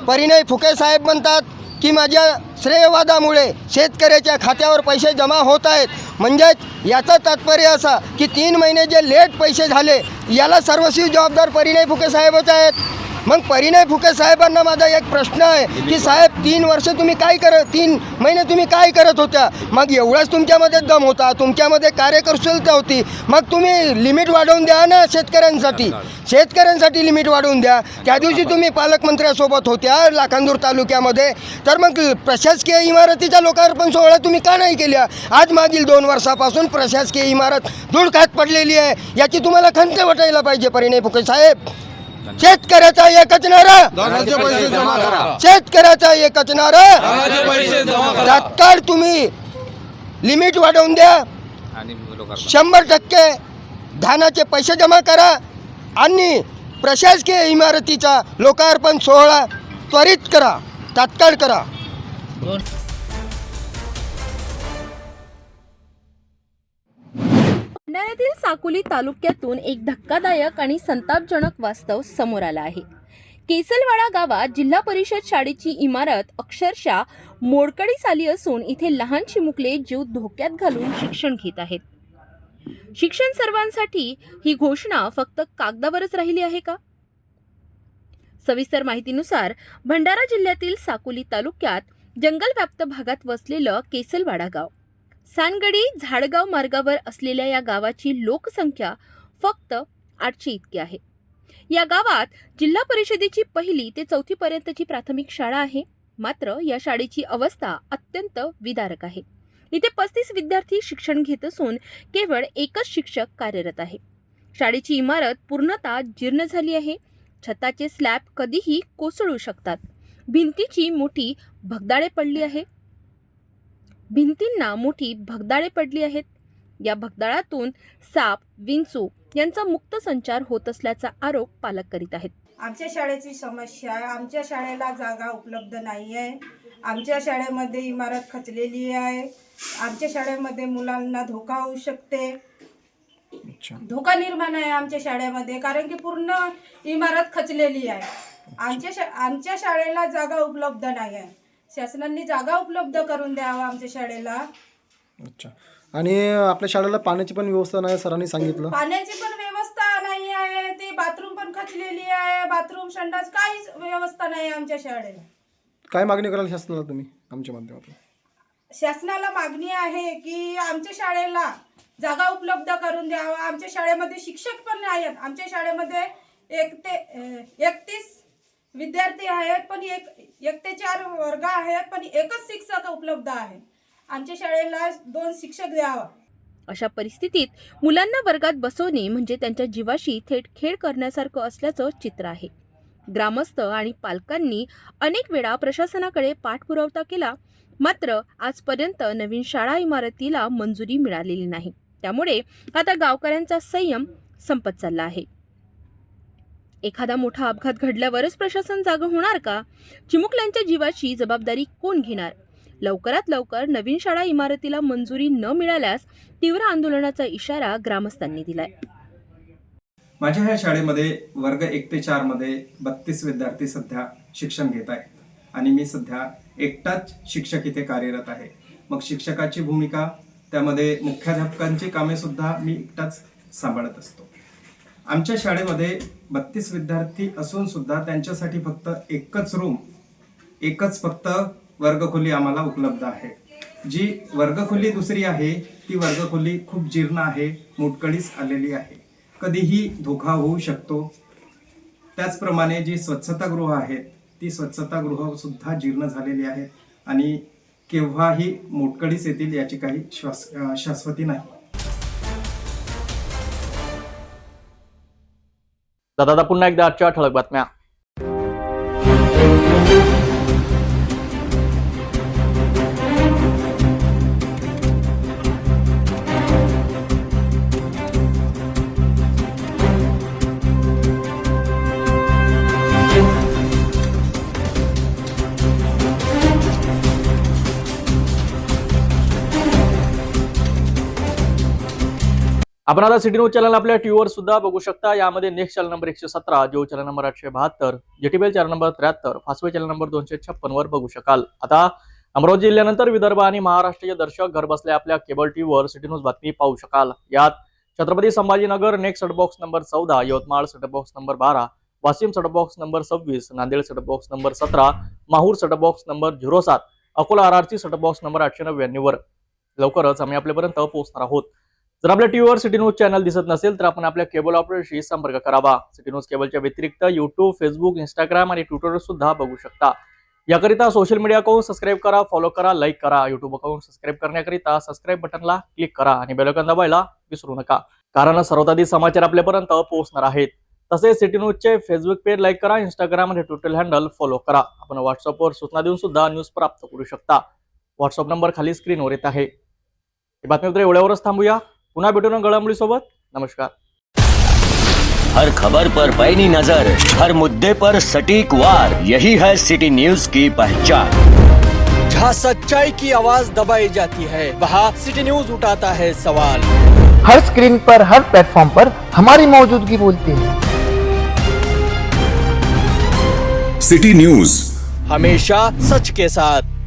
परिणय फुके साहेब म्हणतात की माझ्या श्रेयवादामुळे शेतकऱ्याच्या खात्यावर पैसे जमा होत आहेत. म्हणजेच याचं तात्पर्य असा की 3 महिने जे लेट पैसे झाले याला सर्वस्वी जबाबदार परिणय फुके साहेबच आहेत. मग परिणय फुके साहेबांना माझा एक प्रश्न आहे की साहेब 3 वर्ष तुम्ही काय 3 महिने तुम्ही काय करत होत्या? मग एवढाच तुमच्यामध्ये दम होता, तुमच्यामध्ये कार्यकुशलता होती, मग तुम्ही लिमिट वाढवून द्या ना शेतकऱ्यांसाठी लिमिट वाढवून द्या. त्या दिवशी तुम्ही पालकमंत्र्यासोबत होत्या लाखांदूर तालुक्यामध्ये, तर मग प्रशासकीय इमारतीचा लोकार्पण सोहळा तुम्ही का नाही केल्या? आज मागील 2 वर्षापासून प्रशासकीय इमारत धूळखात पडलेली आहे. याची तुम्हाला खंत वाटायला पाहिजे परिणय फुके साहेब. शेतकऱ्याचा एकच नारा, शेतकऱ्याचा एकच नारा, तात्काळ तुम्ही लिमिट वाढवून द्या, 100% धानाचे पैसे जमा करा आणि प्रशासकीय इमारतीचा लोकार्पण सोहळा त्वरित करा, तात्काळ करा. भंडाऱ्यातील साकोली तालुक्यातून एक धक्कादायक आणि संतापजनक वास्तव समोर आलं आहे. केसलवाडा गावात जिल्हा परिषद शाळेची इमारत अक्षरशः मोडकळीस आली असून इथे लहान चिमुकले जीव धोक्यात घालून शिक्षण घेत आहेत. शिक्षण सर्वांसाठी ही घोषणा फक्त कागदावरच राहिली आहे का? सविस्तर माहितीनुसार भंडारा जिल्ह्यातील साकोली तालुक्यात जंगलव्याप्त भागात वसलेलं केसलवाडा गाव, सानगडी झाडगाव मार्गावर असलेल्या या गावाची लोकसंख्या फक्त 800 इतकी आहे. या गावात जिल्हा परिषदेची 1ली ते 4थी पर्यंतची प्राथमिक शाळा आहे. मात्र या शाळेची अवस्था अत्यंत विदारक आहे. इथे 35 विद्यार्थी शिक्षण घेत असून केवळ एकच शिक्षक कार्यरत आहे. शाळेची इमारत पूर्णतः जीर्ण झाली आहे. छताचे स्लॅब कधीही कोसळू शकतात. भिंतींना मोठी भगदाडे पडली आहेत. या भगदाडातून साप, विंचू यांचा मुक्त संचार होत असल्याचा आरोप पालक करीत आहेत. आमच्या शाळेची समस्या आहे. आमच्या शाळेला जागा उपलब्ध नाही आहे. आमच्या शाळेमध्ये इमारत खचलेली आहे. आमच्या शाळेमध्ये मुलांना धोका होऊ शकते. धोका निर्माण आहे आमच्या शाळेमध्ये, कारण की पूर्ण इमारत खचलेली आहे. आमच्या शाळेला जागा उपलब्ध नाही आहे. शासनाने जागा उपलब्ध करून द्यावा आमच्या शाळेला. अच्छा. आणि आपल्या शाळेला पाण्याची पण व्यवस्था नाही, सरांनी सांगितलं. पाण्याची पण व्यवस्था नाही आहे. ते बाथरूम पण खचलेली आहे. बाथरूम, संडास काहीच व्यवस्था नाही आमच्या शाळेला. काय मागणी कराल शासनाला तुम्ही आमच्या माध्यमातून? शासनाला मागणी आहे की आमच्या शाळेला जागा उपलब्ध करून द्यावा. आमच्या शाळेमध्ये शिक्षक पण आहेत. आमच्या शाळेमध्ये 1 ते 31 विद्यार्थी आहेत, पण 1 ते 4 वर्ग आहेत, पण एकच शिक्षक उपलब्ध आहे. आमच्या शाळेला 2 शिक्षक द्यावा. अशा परिस्थितीत मुलांना वर्गात बसवणे म्हणजे त्यांच्या जीवाशी थेट खेळ करण्यासारखं असल्याचं चित्र आहे. ग्रामस्थ आणि पालकांनी अनेक वेळा प्रशासनाकडे पाठपुरावा केला, मात्र आजपर्यंत नवीन शाळा इमारतीला मंजुरी मिळालेली नाही. त्यामुळे आता गावकऱ्यांचा संयम संपत चालला आहे. एखादा मोठा अपघात घडल्यावरच प्रशासन जागं होणार का? चिमुकल्यांच्या जीवाची जबाबदारी कोण घेणार? लवकरात लवकर नवीन शाळा इमारतीला मंजुरी न मिळाल्यास तीव्र आंदोलनाचा इशारा ग्रामस्थांनी दिलाय. माझ्या ह्या शाळेमध्ये वर्ग 1 ते 4 मध्ये 32 विद्यार्थी सध्या शिक्षण घेत आहेत आणि मी सध्या एकटाच शिक्षक इथे कार्यरत आहे. मग शिक्षकाची भूमिका, त्यामध्ये मुख्याध्यापकांची कामे सुद्धा मी एकटाच सांभाळत असतो. आमच्या शाळेमध्ये 32 विद्यार्थी असून सुद्धा त्यांच्यासाठी फक्त एकच फक्त वर्गखोली आम्हाला उपलब्ध आहे. जी वर्गखोली दुसरी आहे ती वर्गखोली खूप जीर्ण आहे, मोडकळीस आलेली आहे. कधीही धोका होऊ शकतो. त्याचप्रमाणे जी स्वच्छतागृह आहेत ती स्वच्छतागृह सुद्धा जीर्ण झालेली आहेत आणि केव्हाही मोडकळीस येतील याची काही शाश्वती नाही. दादा पुन्हा एकदा आजच्या ठळक बातम्या. आपण आता सिटी न्यूज चॅनल आपल्या टीव्हीवर सुद्धा बघू शकता. यामध्ये next channel number 117, Jio channel number 872, JTBL channel number 73, Fastway channel number 256 वर बघू शकाल. आता अमरावती जिल्ह्यानंतर विदर्भ आणि महाराष्ट्राचे दर्शक घर बसल्या आपल्या केबल टीव्हीवर सिटी न्यूज बातमी पाहू शकाल. यात Chhatrapati Sambhajinagar next set box number 14, Yavatmal set box number 12, Washim set box number 26, Nanded set box number 17, Mahur set box number 07, Akola आरआरची सेट बॉक्स नंबर 899 वर लवकरच आम्ही आपल्यापर्यंत पोहोचणार आहोत. जर आपल्या टीव्हीवर सिटी न्यूज चॅनल दिसत नसेल तर आपण आपल्या केबल ऑपरेटरशी संपर्क करावा. सिटी न्यूज केबलच्या व्यतिरिक्त युट्यूब, फेसबुक, इंस्टाग्राम आणि ट्विटरवर सुद्धा बघू शकता. याकरिता सोशल मीडिया अकाउंट सबस्क्राईब करा, फॉलो करा, लाईक करा. युट्यूब अकाउंट सबस्क्राईब करण्याकरिता सबस्क्राईब बटनला क्लिक करा आणि बेल आयकॉन दाबायला विसरू नका, कारण सर्वाधिक समाचार आपल्यापर्यंत पोहोचणार आहेत. तसेच सिटी न्यूजचे फेसबुक पेज लाईक करा, इंस्टाग्राम आणि ट्विटर हँडल फॉलो करा. आपण व्हॉट्सअपवर सूचना देऊन सुद्धा न्यूज प्राप्त करू शकता. व्हॉट्सअप नंबर खाली स्क्रीनवर येत आहे. ही बातमी एवढ्यावरच थांबूया. पुन्हा भेटू ना घडामोडी सोबत. नमस्कार. हर खबर पर पैनी नजर, हर मुद्दे पर सटीक वार, यही है सिटी न्यूज की पहचान. जहाँ सच्चाई की आवाज दबाई जाती है वहाँ सिटी न्यूज उठाता है सवाल. हर स्क्रीन पर, हर प्लेटफॉर्म पर हमारी मौजूदगी बोलती है. सिटी न्यूज हमेशा सच के साथ.